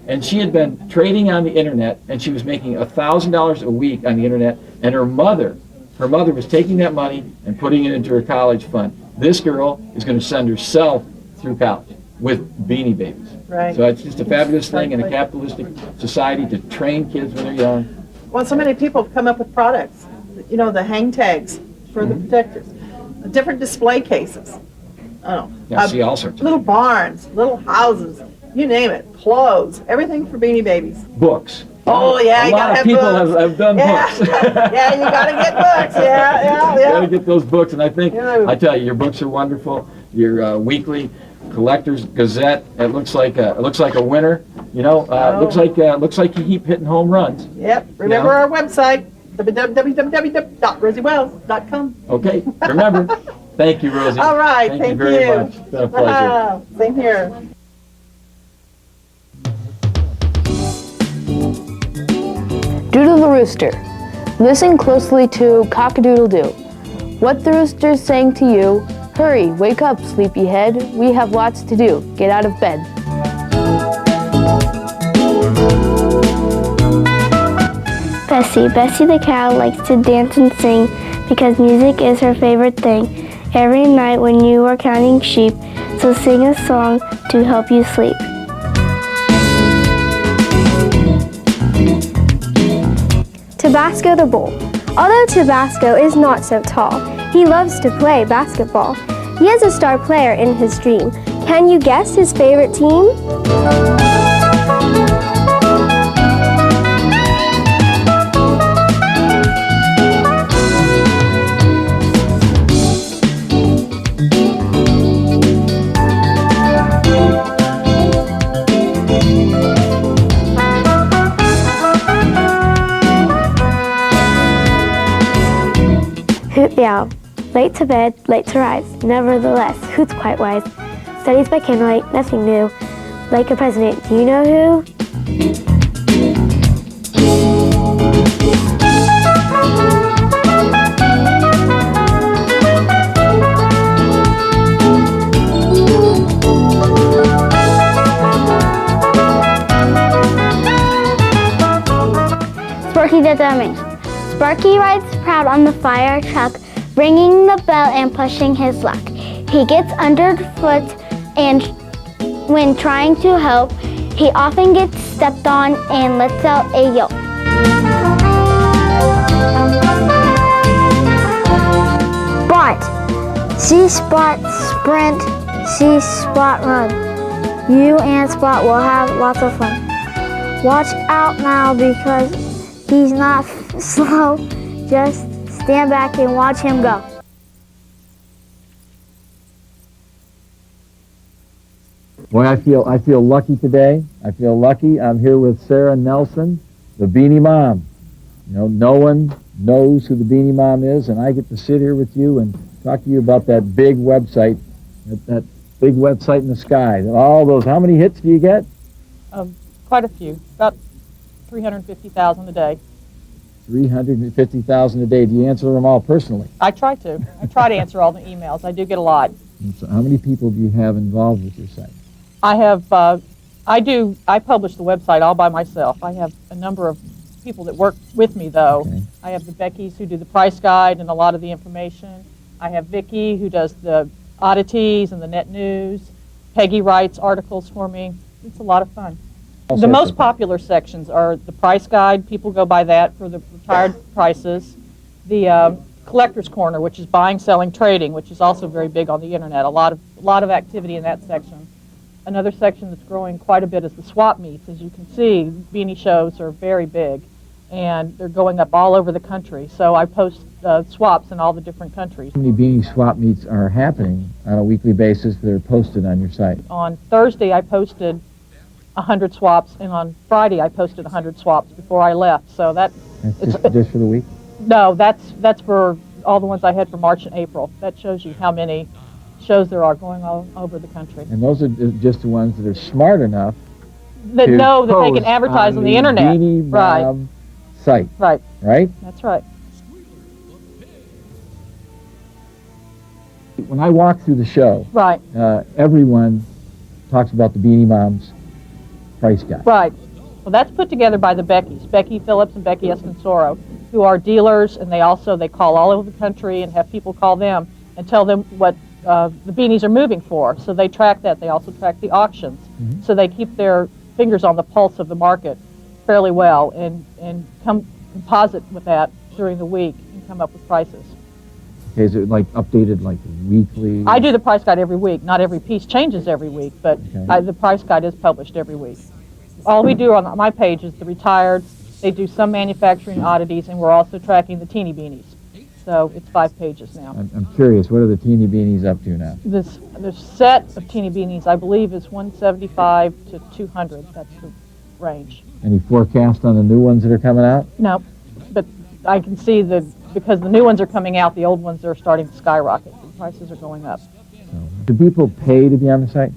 Speaker 3: And she had been trading on the internet, and she was making $1,000 a week on the internet, and her mother was taking that money and putting it into her college fund. This girl is going to send herself through college with Beanie Babies.
Speaker 18: Right.
Speaker 3: So it's just a fabulous thing in a capitalistic society to train kids when they're young.
Speaker 18: Well, so many people have come up with products, you know, the hang tags for the protectors, different display cases. Oh,
Speaker 3: Yeah, see all sorts of
Speaker 18: little barns, little houses, you name it, clothes, everything for Beanie Babies.
Speaker 3: books.
Speaker 18: Oh yeah,
Speaker 3: a
Speaker 18: you
Speaker 3: lot
Speaker 18: gotta
Speaker 3: of
Speaker 18: have
Speaker 3: people
Speaker 18: books.
Speaker 3: have done
Speaker 18: Yeah.
Speaker 3: books.
Speaker 18: Yeah, you gotta get books. Yeah.
Speaker 3: You gotta get those books, and I think
Speaker 18: Yeah.
Speaker 3: I tell you, your books are wonderful. Your weekly Collector's Gazette. It looks like a winner. You know, it looks like you keep hitting home runs.
Speaker 18: Yep. Remember our website, www.rosiewells.com.
Speaker 3: Okay, remember. Thank you, Rosie.
Speaker 18: All right,
Speaker 3: Thank
Speaker 18: thank
Speaker 3: you very
Speaker 18: you.
Speaker 3: much. It's been a pleasure.
Speaker 18: Same here.
Speaker 19: Doodle the rooster. Listen closely to cock-a-doodle-doo. What the rooster's saying to you: hurry, wake up, sleepyhead. We have lots to do. Get out of bed.
Speaker 17: Bessie the cow likes to dance and sing because music is her favorite thing. Every night when you are counting sheep, so sing a song to help you sleep.
Speaker 20: Tabasco the bull. Although Tabasco is not so tall, he loves to play basketball. He is a star player in his dream. Can you guess his favorite team?
Speaker 17: Hoot the owl. Late to bed, late to rise. Nevertheless, Hoot's quite wise. Studies by candlelight, nothing new. Like a president, do you know who?
Speaker 21: Sparky the Dalmatian. Sparky rides proud on the fire truck, ringing the bell and pushing his luck. He gets underfoot, and when trying to help, he often gets stepped on and lets out a yelp.
Speaker 20: Bunt. See Spot sprint, see Spot run. You and Spot will have lots of fun. Watch out now because he's not slow. Just stand back and watch him go.
Speaker 1: Boy, I feel lucky today. I feel lucky. I'm here with Sarah Nelson, the Beanie Mom. You know, no one knows who the Beanie Mom is, and I get to sit here with you and talk to you about that big website, that big website in the sky. All those, how many hits do you get?
Speaker 10: Quite a few, about 350,000 a day.
Speaker 1: 350,000 a day. Do you answer them all personally?
Speaker 10: I try to. I try to answer all the emails. I do get a lot.
Speaker 1: And so how many people do you have involved with your site?
Speaker 10: I have, I publish the website all by myself. I have a number of people that work with me, though.
Speaker 1: Okay.
Speaker 10: I have the Beckys who do the price guide and a lot of the information. I have Vicki who does the oddities and the net news. Peggy writes articles for me. It's a lot of fun. The most popular sections are the price guide. People go by that for the retired prices. The collector's corner, which is buying, selling, trading, which is also very big on the internet. A lot of activity in that section. Another section that's growing quite a bit is the swap meets. As you can see, beanie shows are very big, and they're going up all over the country. So I post swaps in all the different countries.
Speaker 1: How many beanie swap meets are happening on a weekly basis that are posted on your site?
Speaker 10: On Thursday, I posted 100 swaps, and on Friday, I posted 100 swaps before I left. So
Speaker 1: That's just for the week?
Speaker 10: No, that's for all the ones I had for March and April. That shows you how many shows there are going all over the country.
Speaker 1: And those are just the ones that are smart enough
Speaker 10: That
Speaker 1: to
Speaker 10: know that they can
Speaker 1: post
Speaker 10: advertise on the internet.
Speaker 1: Beanie
Speaker 10: Right.
Speaker 1: Mom site.
Speaker 10: Right.
Speaker 1: Right?
Speaker 10: That's right.
Speaker 1: When I walk through the show,
Speaker 10: Right.
Speaker 1: everyone talks about the Beanie Moms. price guide.
Speaker 10: Right. Well, that's put together by the Beckys, Becky Phillips and Becky Esconsoro, who are dealers, and they call all over the country and have people call them and tell them what the beanies are moving for. So they track that. They also track the auctions.
Speaker 1: Mm-hmm.
Speaker 10: So they keep their fingers on the pulse of the market fairly well and composite with that during the week and come up with prices.
Speaker 1: Okay, is it like updated like weekly?
Speaker 10: I do the price guide every week. Not every piece changes every week, but the price guide is published every week. All we do on my page is the retired. They do some manufacturing oddities, and we're also tracking the teeny beanies. So it's 5 pages now.
Speaker 1: I'm curious, what are the teeny beanies up to now?
Speaker 10: This set of teeny beanies, I believe, is 175 to 200. That's the range.
Speaker 1: Any forecast on the new ones that are coming out?
Speaker 10: No, but I can see because the new ones are coming out, the old ones are starting to skyrocket. The prices are going up.
Speaker 1: Do people pay to be on the site?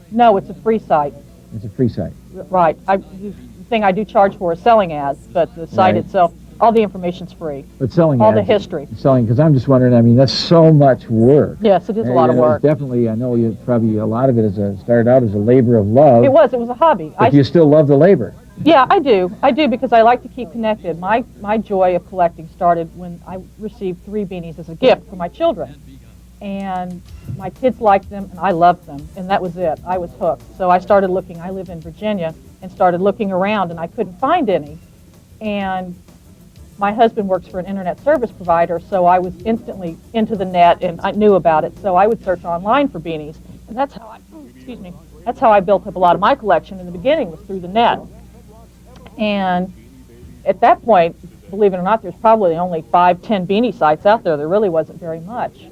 Speaker 10: No, it's a free site.
Speaker 1: It's a free site.
Speaker 10: Right. The thing I do charge for is selling ads, but the site itself, all the information's free.
Speaker 1: But selling
Speaker 10: all
Speaker 1: ads,
Speaker 10: the history.
Speaker 1: Selling, because I'm just wondering, I mean, that's so much work.
Speaker 10: Yes, it is a lot of work.
Speaker 1: Definitely, I know probably a lot of it started out as a labor of love.
Speaker 10: It was a hobby.
Speaker 1: But you still love the labor.
Speaker 10: Yeah, I do. I do because I like to keep connected. My joy of collecting started when I received 3 beanies as a gift for my children. And my kids liked them, and I loved them, and that was it. I was hooked. So I started looking. I live in Virginia, and started looking around, and I couldn't find any. And my husband works for an internet service provider, so I was instantly into the net, and I knew about it. So I would search online for beanies, and that's how I built up a lot of my collection in the beginning, was through the net. And at that point, believe it or not, there's probably only 5-10 beanie sites out there. There really wasn't very much.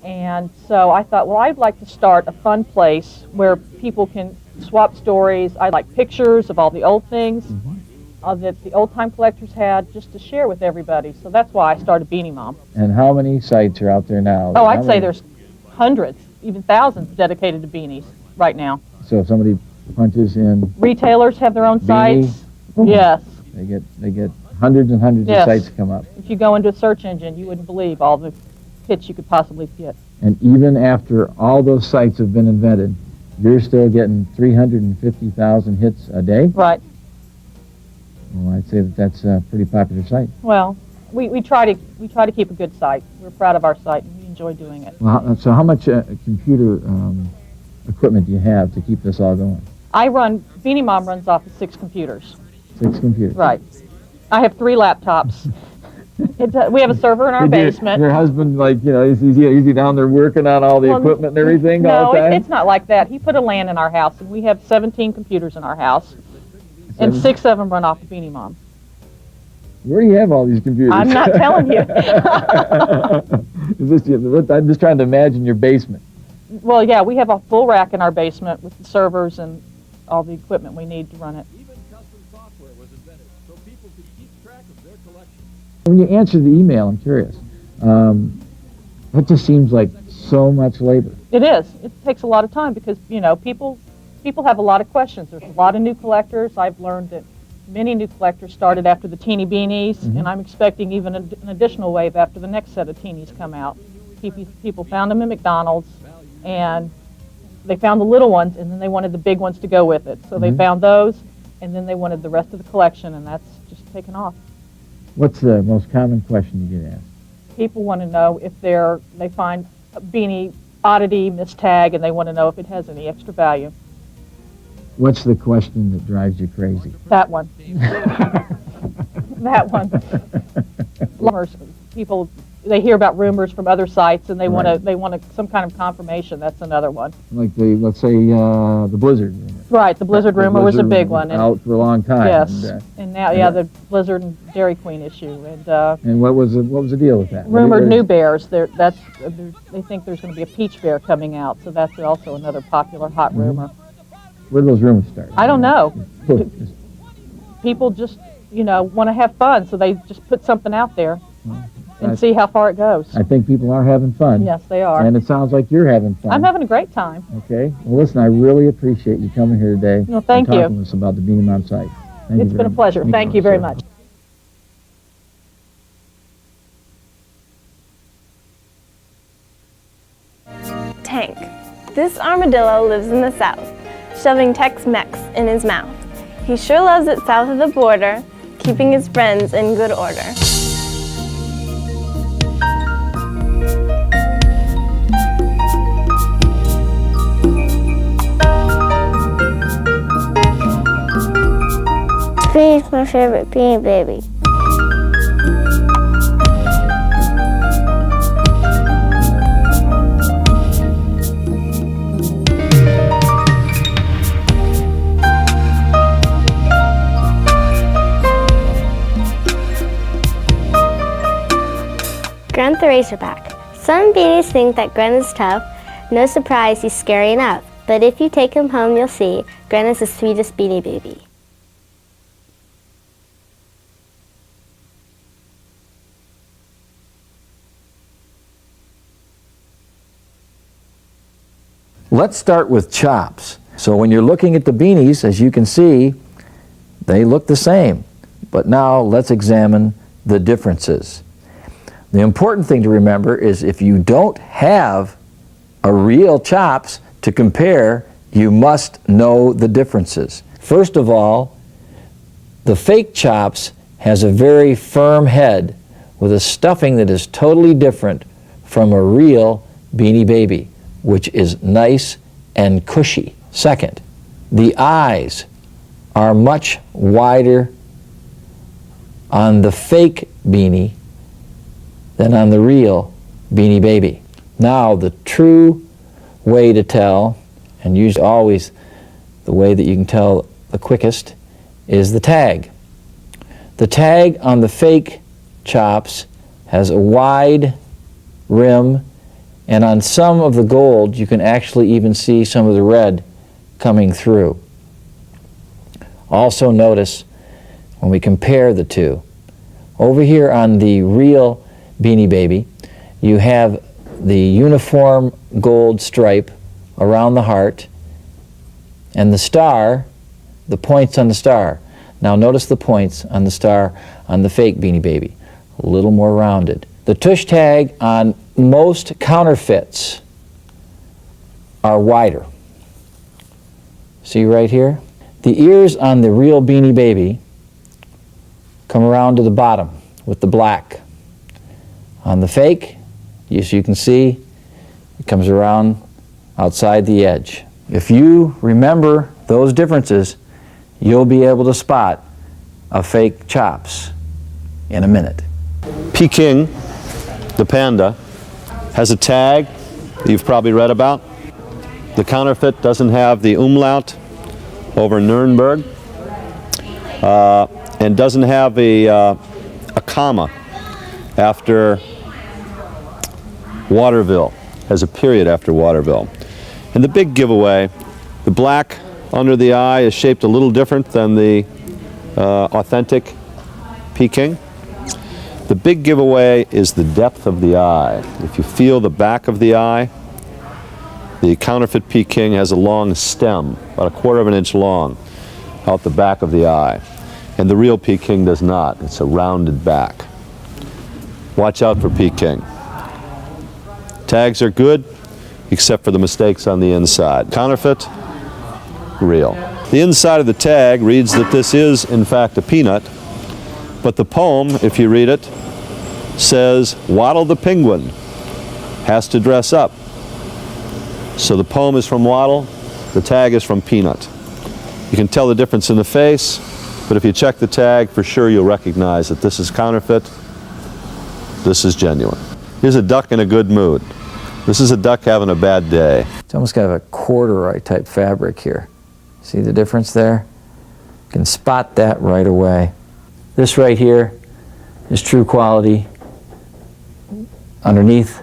Speaker 10: And so I thought, well, I'd like to start a fun place where people can swap stories. I like pictures of all the old things that the old-time collectors had, just to share with everybody. So that's why I started Beanie Mom.
Speaker 1: And how many sites are out there now?
Speaker 10: Oh, I'd say there's hundreds, even thousands dedicated to beanies right now.
Speaker 1: So if somebody punches in...
Speaker 10: Retailers have their own
Speaker 1: Beanie,
Speaker 10: sites. Yes.
Speaker 1: They get hundreds and hundreds of sites come up.
Speaker 10: If you go into a search engine, you wouldn't believe all the hits you could possibly get.
Speaker 1: And even after all those sites have been invented, you're still getting 350,000 hits a day?
Speaker 10: Right.
Speaker 1: Well, I'd say that's a pretty popular site.
Speaker 10: Well, we try to keep a good site. We're proud of our site, and we enjoy doing it.
Speaker 1: Well, so how much computer equipment do you have to keep this all going?
Speaker 10: Beanie Mom runs off of 6 computers.
Speaker 1: 6 computers.
Speaker 10: Right. I have 3 laptops. We have a server in our basement.
Speaker 1: Your husband, like, you know, is he down there working on all the equipment and everything all the time?
Speaker 10: No, it's not like that. He put a LAN in our house, and we have 17 computers in our house, and 6 of them run off of Beanie Mom.
Speaker 1: Where do you have all these computers?
Speaker 10: I'm not telling you.
Speaker 1: I'm just trying to imagine your basement.
Speaker 10: Well, yeah, we have a full rack in our basement with the servers and all the equipment we need to run it.
Speaker 1: When you answer the email, I'm curious. That just seems like so much labor.
Speaker 10: It is. It takes a lot of time because, you know, people have a lot of questions. There's a lot of new collectors. I've learned that many new collectors started after the teeny beanies, and I'm expecting even an additional wave after the next set of teenies come out. People found them at McDonald's, and they found the little ones, and then they wanted the big ones to go with it. So they found those, and then they wanted the rest of the collection, and that's just taken off.
Speaker 1: What's the most common question you get asked?
Speaker 10: People want to know if they find a beanie oddity, mistag, and they want to know if it has any extra value.
Speaker 1: What's the question that drives you crazy?
Speaker 10: That one. That one. People, they hear about rumors from other sites, and they want some kind of confirmation. That's another one.
Speaker 1: Like let's say the Blizzard rumor.
Speaker 10: Right, the Blizzard rumor was a big one.
Speaker 1: Out for a long time.
Speaker 10: Yes, and now, the Blizzard and Dairy Queen issue,
Speaker 1: and what was the deal with that?
Speaker 10: Rumored new bears. They think there's going to be a peach bear coming out, so that's also another popular hot rumor.
Speaker 1: Where do those rumors start?
Speaker 10: I don't know. People just, want to have fun, so they just put something out there and see how far it goes.
Speaker 1: I think people are having fun.
Speaker 10: Yes, they are.
Speaker 1: And it sounds like you're having fun.
Speaker 10: I'm having a great time.
Speaker 1: Okay. Well, listen, I really appreciate you coming here today.
Speaker 10: Well, thank you.
Speaker 1: And talking to us about the Beanie Mom site.
Speaker 10: It's been a pleasure. Thank you very much.
Speaker 2: Tank. This armadillo lives in the south. shoving Tex-Mex in his mouth. He sure loves it south of the border, keeping his friends in good order.
Speaker 21: Beanie's my favorite Beanie Baby. Grunt the Razorback. Some beanies think that Grunt is tough. No surprise, he's scary enough. But if you take him home, you'll see Grunt is the sweetest Beanie Baby.
Speaker 1: Let's start with chops. So when you're looking at the beanies, as you can see, they look the same. But now let's examine the differences. The important thing to remember is if you don't have a real chops to compare, you must know the differences. First of all, the fake chops has a very firm head with a stuffing that is totally different from a real Beanie Baby, which is nice and cushy. Second, the eyes are much wider on the fake beanie than on the real Beanie Baby. Now, the true way to tell, and usually always the way that you can tell the quickest, is the tag. The tag on the fake chops has a wide rim, and on some of the gold you can actually even see some of the red coming through. Also notice when we compare the two, over here on the real Beanie Baby, you have the uniform gold stripe around the heart and the star, the points on the star. Now notice the points on the star on the fake Beanie Baby, a little more rounded. The tush tag on most counterfeits are wider. See right here? The ears on the real Beanie Baby come around to the bottom with the black. On the fake, as you can see, it comes around outside the edge. If you remember those differences, you'll be able to spot a fake chops in a minute.
Speaker 15: Peking, the panda, has a tag that you've probably read about. The counterfeit doesn't have the umlaut over Nuremberg and doesn't have a comma after Waterville, has a period after Waterville. And the big giveaway, the black under the eye is shaped a little different than the authentic Peking. The big giveaway is the depth of the eye. If you feel the back of the eye, the counterfeit Peking has a long stem, about 1/4 of an inch long, out the back of the eye. And the real Peking does not. It's a rounded back. Watch out for Peking. Tags are good, except for the mistakes on the inside. Counterfeit, real. The inside of the tag reads that this is, in fact, a peanut, but the poem, if you read it, says, Waddle the penguin has to dress up. So the poem is from Waddle, the tag is from Peanut. You can tell the difference in the face, but if you check the tag, for sure you'll recognize that this is counterfeit, this is genuine. Here's a duck in a good mood. This is a duck having a bad day.
Speaker 1: It's almost got a corduroy type fabric here. See the difference there? You can spot that right away. This right here is true quality. Underneath,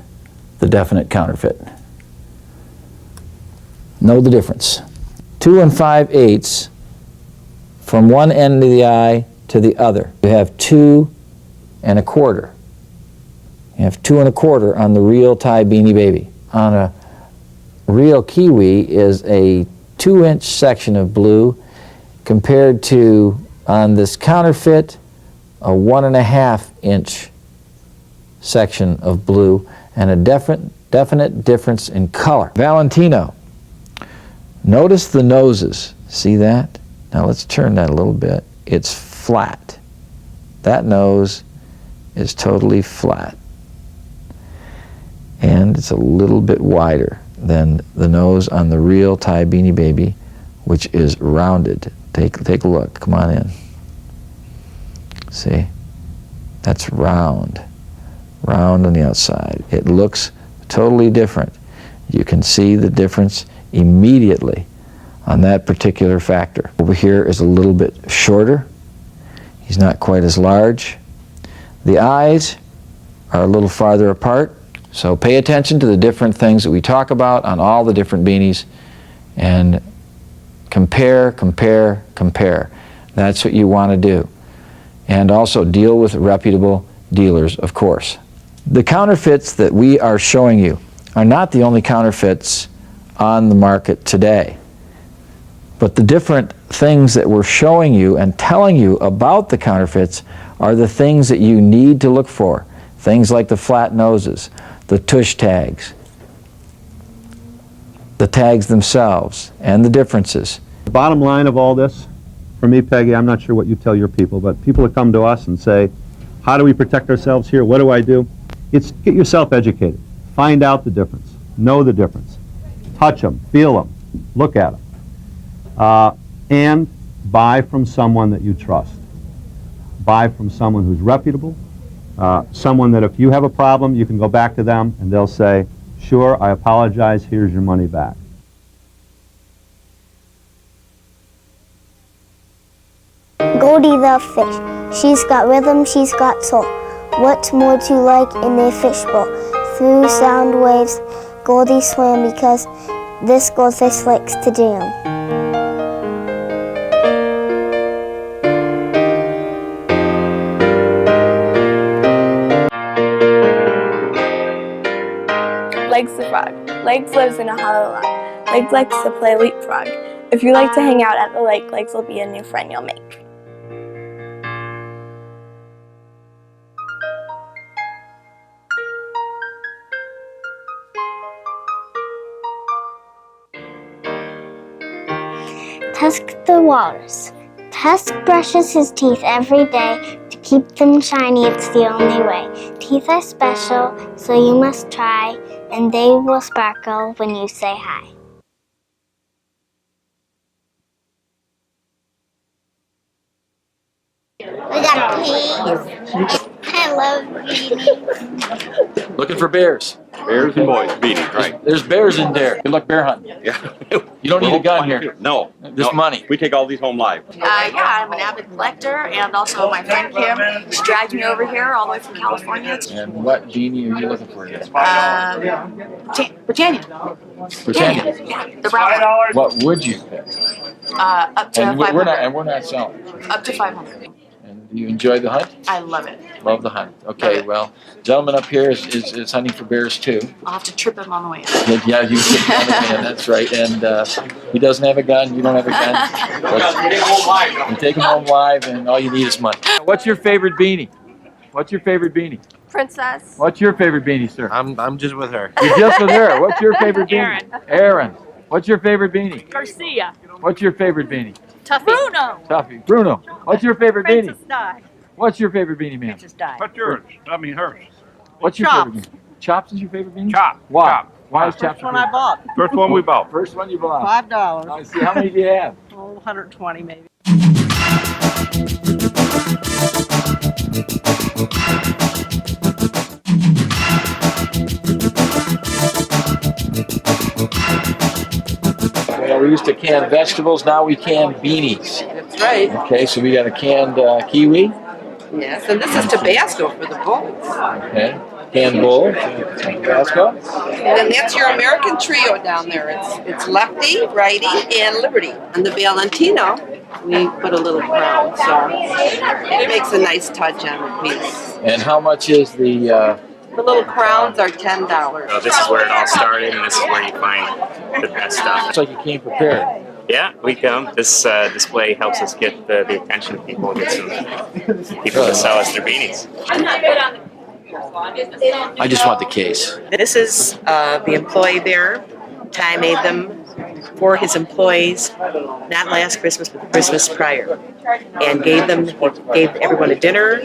Speaker 1: the definite counterfeit. Know the difference. 2 5/8 from one end of the eye to the other. You have 2 1/4. You have 2 1/4 on the real Thai Beanie Baby. On a real Kiwi is a 2-inch section of blue compared to, on this counterfeit, a 1.5-inch section of blue and a definite difference in color. Valentino.
Speaker 7: Notice the noses. See that? Now let's turn that a little bit. It's flat. That nose is totally flat. And it's a little bit wider than the nose on the real Thai Beanie Baby, which is rounded. Take a look. Come on in. See? That's round. Round on the outside. It looks totally different. You can see the difference immediately on that particular factor. Over here is a little bit shorter. He's not quite as large. The eyes are a little farther apart. So pay attention to the different things that we talk about on all the different beanies and compare, compare, compare. That's what you want to do. And also deal with reputable dealers, of course. The counterfeits that we are showing you are not the only counterfeits on the market today. But the different things that we're showing you and telling you about the counterfeits are the things that you need to look for. Things like the flat noses, the tush tags, the tags themselves, and the differences.
Speaker 15: The bottom line of all this, for me, Peggy, I'm not sure what you tell your people, but people that come to us and say, how do we protect ourselves here? What do I do? It's get yourself educated. Find out the difference. Know the difference. Touch them. Feel them. Look at them. And buy from someone that you trust. Buy from someone who's reputable. Someone that if you have a problem, you can go back to them and they'll say, sure, I apologize, here's your money back.
Speaker 20: Goldie the fish. She's got rhythm, she's got soul. What's more to like in a fishbowl? Through sound waves, Goldie swam because this goldfish likes to jam.
Speaker 2: Legs the frog. Legs lives in a hollow log. Legs likes to play leapfrog. If you like to hang out at the lake, Legs will be a new friend you'll make.
Speaker 20: Tusk the walrus. Tusk brushes his teeth every day. To keep them shiny, it's the only way. Teeth are special, so you must try, and they will sparkle when you say hi. We got peas. I love Beanie.
Speaker 7: Looking for bears.
Speaker 5: Bears and boys, Beanie, right.
Speaker 7: There's bears in there. Good luck bear hunting.
Speaker 5: Yeah.
Speaker 7: You don't need a gun here.
Speaker 5: No.
Speaker 7: This money.
Speaker 5: We take all these home live.
Speaker 22: Yeah, I'm an avid collector, and also my friend Kim just dragged me over here all the way from California.
Speaker 7: And what beanie are you looking for here?
Speaker 22: Britannia.
Speaker 7: Britannia.
Speaker 22: Yeah, the brown one.
Speaker 7: What would you pick?
Speaker 22: Up to
Speaker 7: And
Speaker 22: 500.
Speaker 7: we're not selling.
Speaker 22: Up to 500.
Speaker 7: And do you enjoy the hunt?
Speaker 22: I love it.
Speaker 7: Love the hunt. Okay, well, gentleman up here is hunting for bears too.
Speaker 22: I'll have to trip him on the way in.
Speaker 7: Yeah, you can. That's right. And he doesn't have a gun. You don't have a gun. But you take him home live, and all you need is money. What's your favorite beanie? What's your favorite beanie?
Speaker 2: Princess.
Speaker 7: What's your favorite beanie, sir?
Speaker 5: I'm just with her.
Speaker 7: You're just with her. What's your favorite beanie? Aaron. What's your favorite beanie?
Speaker 10: Garcia.
Speaker 7: What's your favorite beanie?
Speaker 10: Tuffy. Bruno.
Speaker 7: Tuffy. Bruno. What's your favorite beanie?
Speaker 10: Princess Di.
Speaker 7: What's your favorite beanie, ma'am?
Speaker 10: Princess Di.
Speaker 5: What's yours? I mean hers.
Speaker 7: What's your
Speaker 10: Chops.
Speaker 7: favorite beanie? Chops is your favorite beanie?
Speaker 5: Chop.
Speaker 7: Why?
Speaker 5: Chop.
Speaker 7: Why is Chops
Speaker 18: First
Speaker 7: your
Speaker 18: one I
Speaker 7: favorite?
Speaker 18: bought.
Speaker 5: First one we bought.
Speaker 7: First one you bought.
Speaker 18: $5.
Speaker 7: I see. How many do you have?
Speaker 18: Oh, 120 maybe.
Speaker 7: Well, we used to can vegetables. Now we can beanies.
Speaker 23: That's right.
Speaker 7: Okay, so we got a canned kiwi.
Speaker 23: Yes, and this is Tabasco for the bulls.
Speaker 7: Okay. Canned bull. Tabasco.
Speaker 23: And then that's your American trio down there. It's lefty, righty, and liberty. And the Valentino, we put a little crown, so it makes a nice touch on the piece.
Speaker 7: And how much is the?
Speaker 23: The little crowns are $10.
Speaker 11: So this is where it all started, and this is where you find the best stuff.
Speaker 7: Looks like you came prepared.
Speaker 11: Yeah, we come. This display helps us get the attention of people, get some people to sell us their beanies.
Speaker 7: I just want the case.
Speaker 23: This is the employee bear. Ty made them for his employees, not last Christmas, but the Christmas prior, and he gave everyone a dinner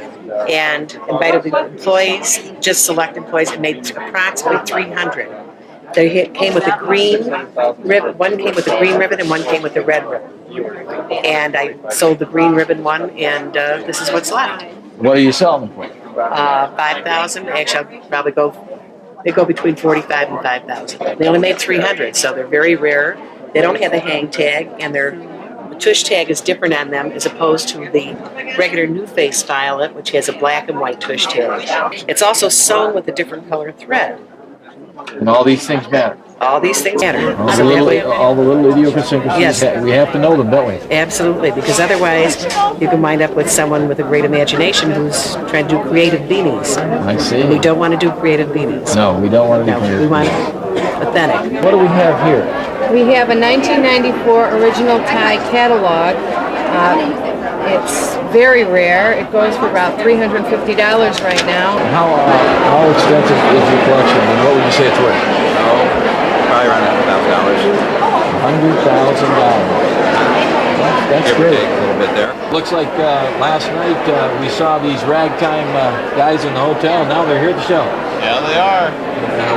Speaker 23: and invited the employees, just select employees, and made approximately 300. They came with a green ribbon. One came with a green ribbon and one came with a red ribbon. And I sold the green ribbon one, and this is what's left.
Speaker 1: What are you selling them for?
Speaker 23: 5,000. Actually, I'll probably they go between 45 and 5,000. They only made 300, so they're very rare. They don't have a hang tag, and the tush tag is different on them as opposed to the regular New Face Violet, which has a black and white tush tag. It's also sewn with a different color thread.
Speaker 1: And all these things matter.
Speaker 23: All these things matter.
Speaker 1: All the little idiosyncrasies,
Speaker 23: Yes.
Speaker 1: we have to know them, don't we?
Speaker 23: Absolutely, because otherwise you can wind up with someone with a great imagination who's trying to do creative beanies.
Speaker 1: I see.
Speaker 23: And we don't want to do creative beanies.
Speaker 1: No, we don't want to do creative.
Speaker 23: We want authentic.
Speaker 1: What do we have here?
Speaker 4: We have a 1994 original tie catalog. It's very rare. It goes for about $350 right now.
Speaker 1: How extensive is your collection, and what would you say it's worth?
Speaker 6: Probably around $100,000.
Speaker 1: $100,000. That's great.
Speaker 6: A little bit there.
Speaker 1: Looks like last night we saw these ragtime guys in the hotel. Now they're here at the show.
Speaker 8: Yeah, they are.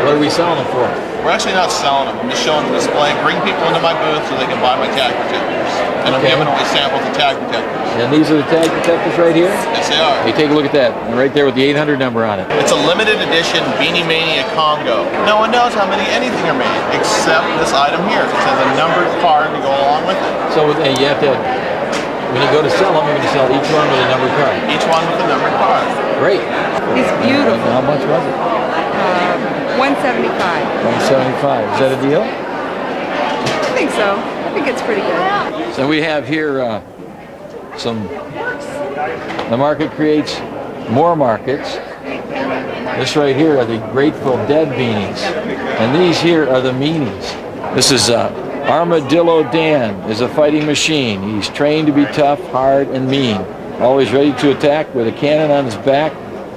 Speaker 1: What are we selling them for?
Speaker 8: We're actually not selling them. I'm just showing the display. Bring people into my booth so they can buy my tag protectors. And I'm giving away samples of tag protectors.
Speaker 1: And these are the tag protectors right here?
Speaker 8: Yes, they are.
Speaker 1: Hey, take a look at that. Right there with the 800 number on it.
Speaker 8: It's a limited edition Beanie Mania Congo. No one knows how many anything are made except this item here. It has a numbered card to go along with it.
Speaker 1: So you have to, when you go to sell them, you're going to sell each one with a numbered card.
Speaker 8: Each one with a numbered card.
Speaker 1: Great.
Speaker 4: It's beautiful.
Speaker 1: How much was it?
Speaker 4: $175.
Speaker 1: $175. Is that a deal?
Speaker 4: I think so. I think it's pretty good.
Speaker 1: So we have here the market creates more markets. This right here are the Grateful Dead beanies. And these here are the meanies. This is Armadillo Dan is a fighting machine. He's trained to be tough, hard, and mean. Always ready to attack with a cannon on his back.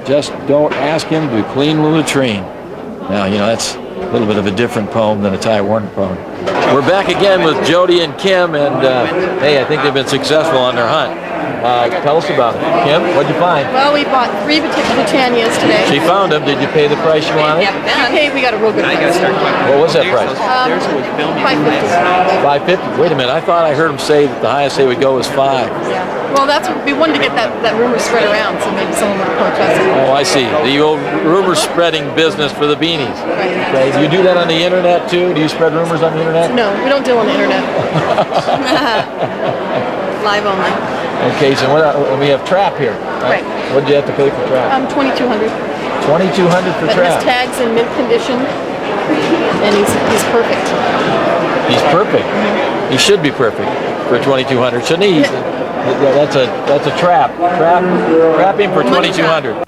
Speaker 1: Just don't ask him to clean the latrine. Now, you know, that's a little bit of a different poem than a Ty Warner poem. We're back again with Jody and Kim, and hey, I think they've been successful on their hunt. Tell us about it. Kim, what'd you find?
Speaker 4: Well, we bought 3 Britannias today.
Speaker 1: She found them. Did you pay the price you wanted?
Speaker 4: We got a real good price.
Speaker 1: What was that price?
Speaker 4: $5.50.
Speaker 1: $5.50. Wait a minute. I thought I heard them say that the highest they would go was $5.
Speaker 4: Yeah. Well, we wanted to get that rumor spread around, so maybe someone would approach us.
Speaker 1: Oh, I see. The old rumor spreading business for the beanies. Okay. Do you do that on the internet too? Do you spread rumors on the internet?
Speaker 4: No, we don't deal on the internet. Live only.
Speaker 1: Okay, so we have Trap here.
Speaker 4: Right.
Speaker 1: What did you have to pay for Trap?
Speaker 4: $2,200.
Speaker 1: $2,200 for Trap.
Speaker 4: His tag's in mint condition, and he's perfect.
Speaker 1: He's perfect. He should be perfect for $2,200, shouldn't he? That's a trap. Trap him for $2,200.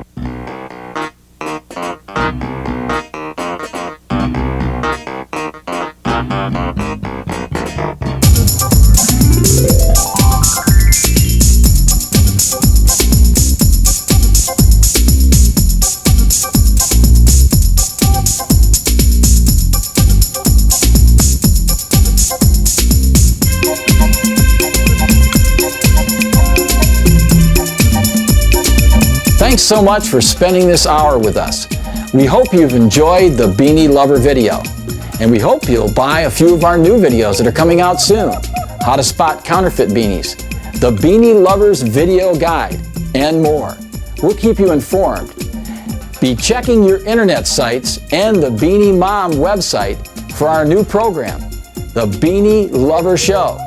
Speaker 1: Thanks so much for spending this hour with us. We hope you've enjoyed the Beanie Lover video. And we hope you'll buy a few of our new videos that are coming out soon. How to spot counterfeit beanies, the Beanie Lovers video guide, and more. We'll keep you informed. Be checking your internet sites and the Beanie Mom website for our new program, The Beanie Lover Show,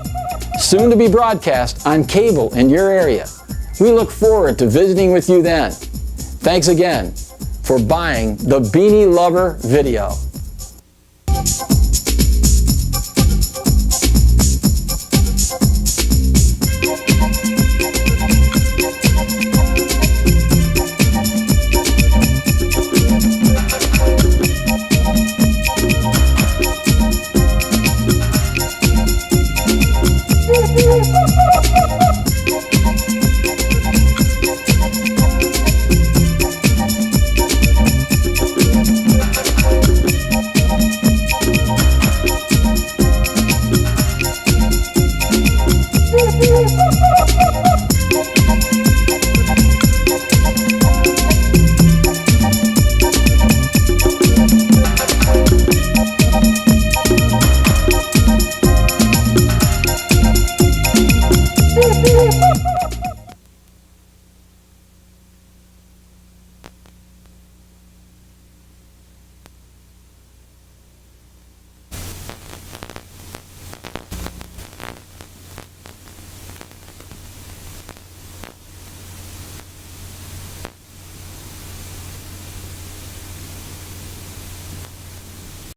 Speaker 1: soon to be broadcast on cable in your area. We look forward to visiting with you then. Thanks again for buying the Beanie Lover video.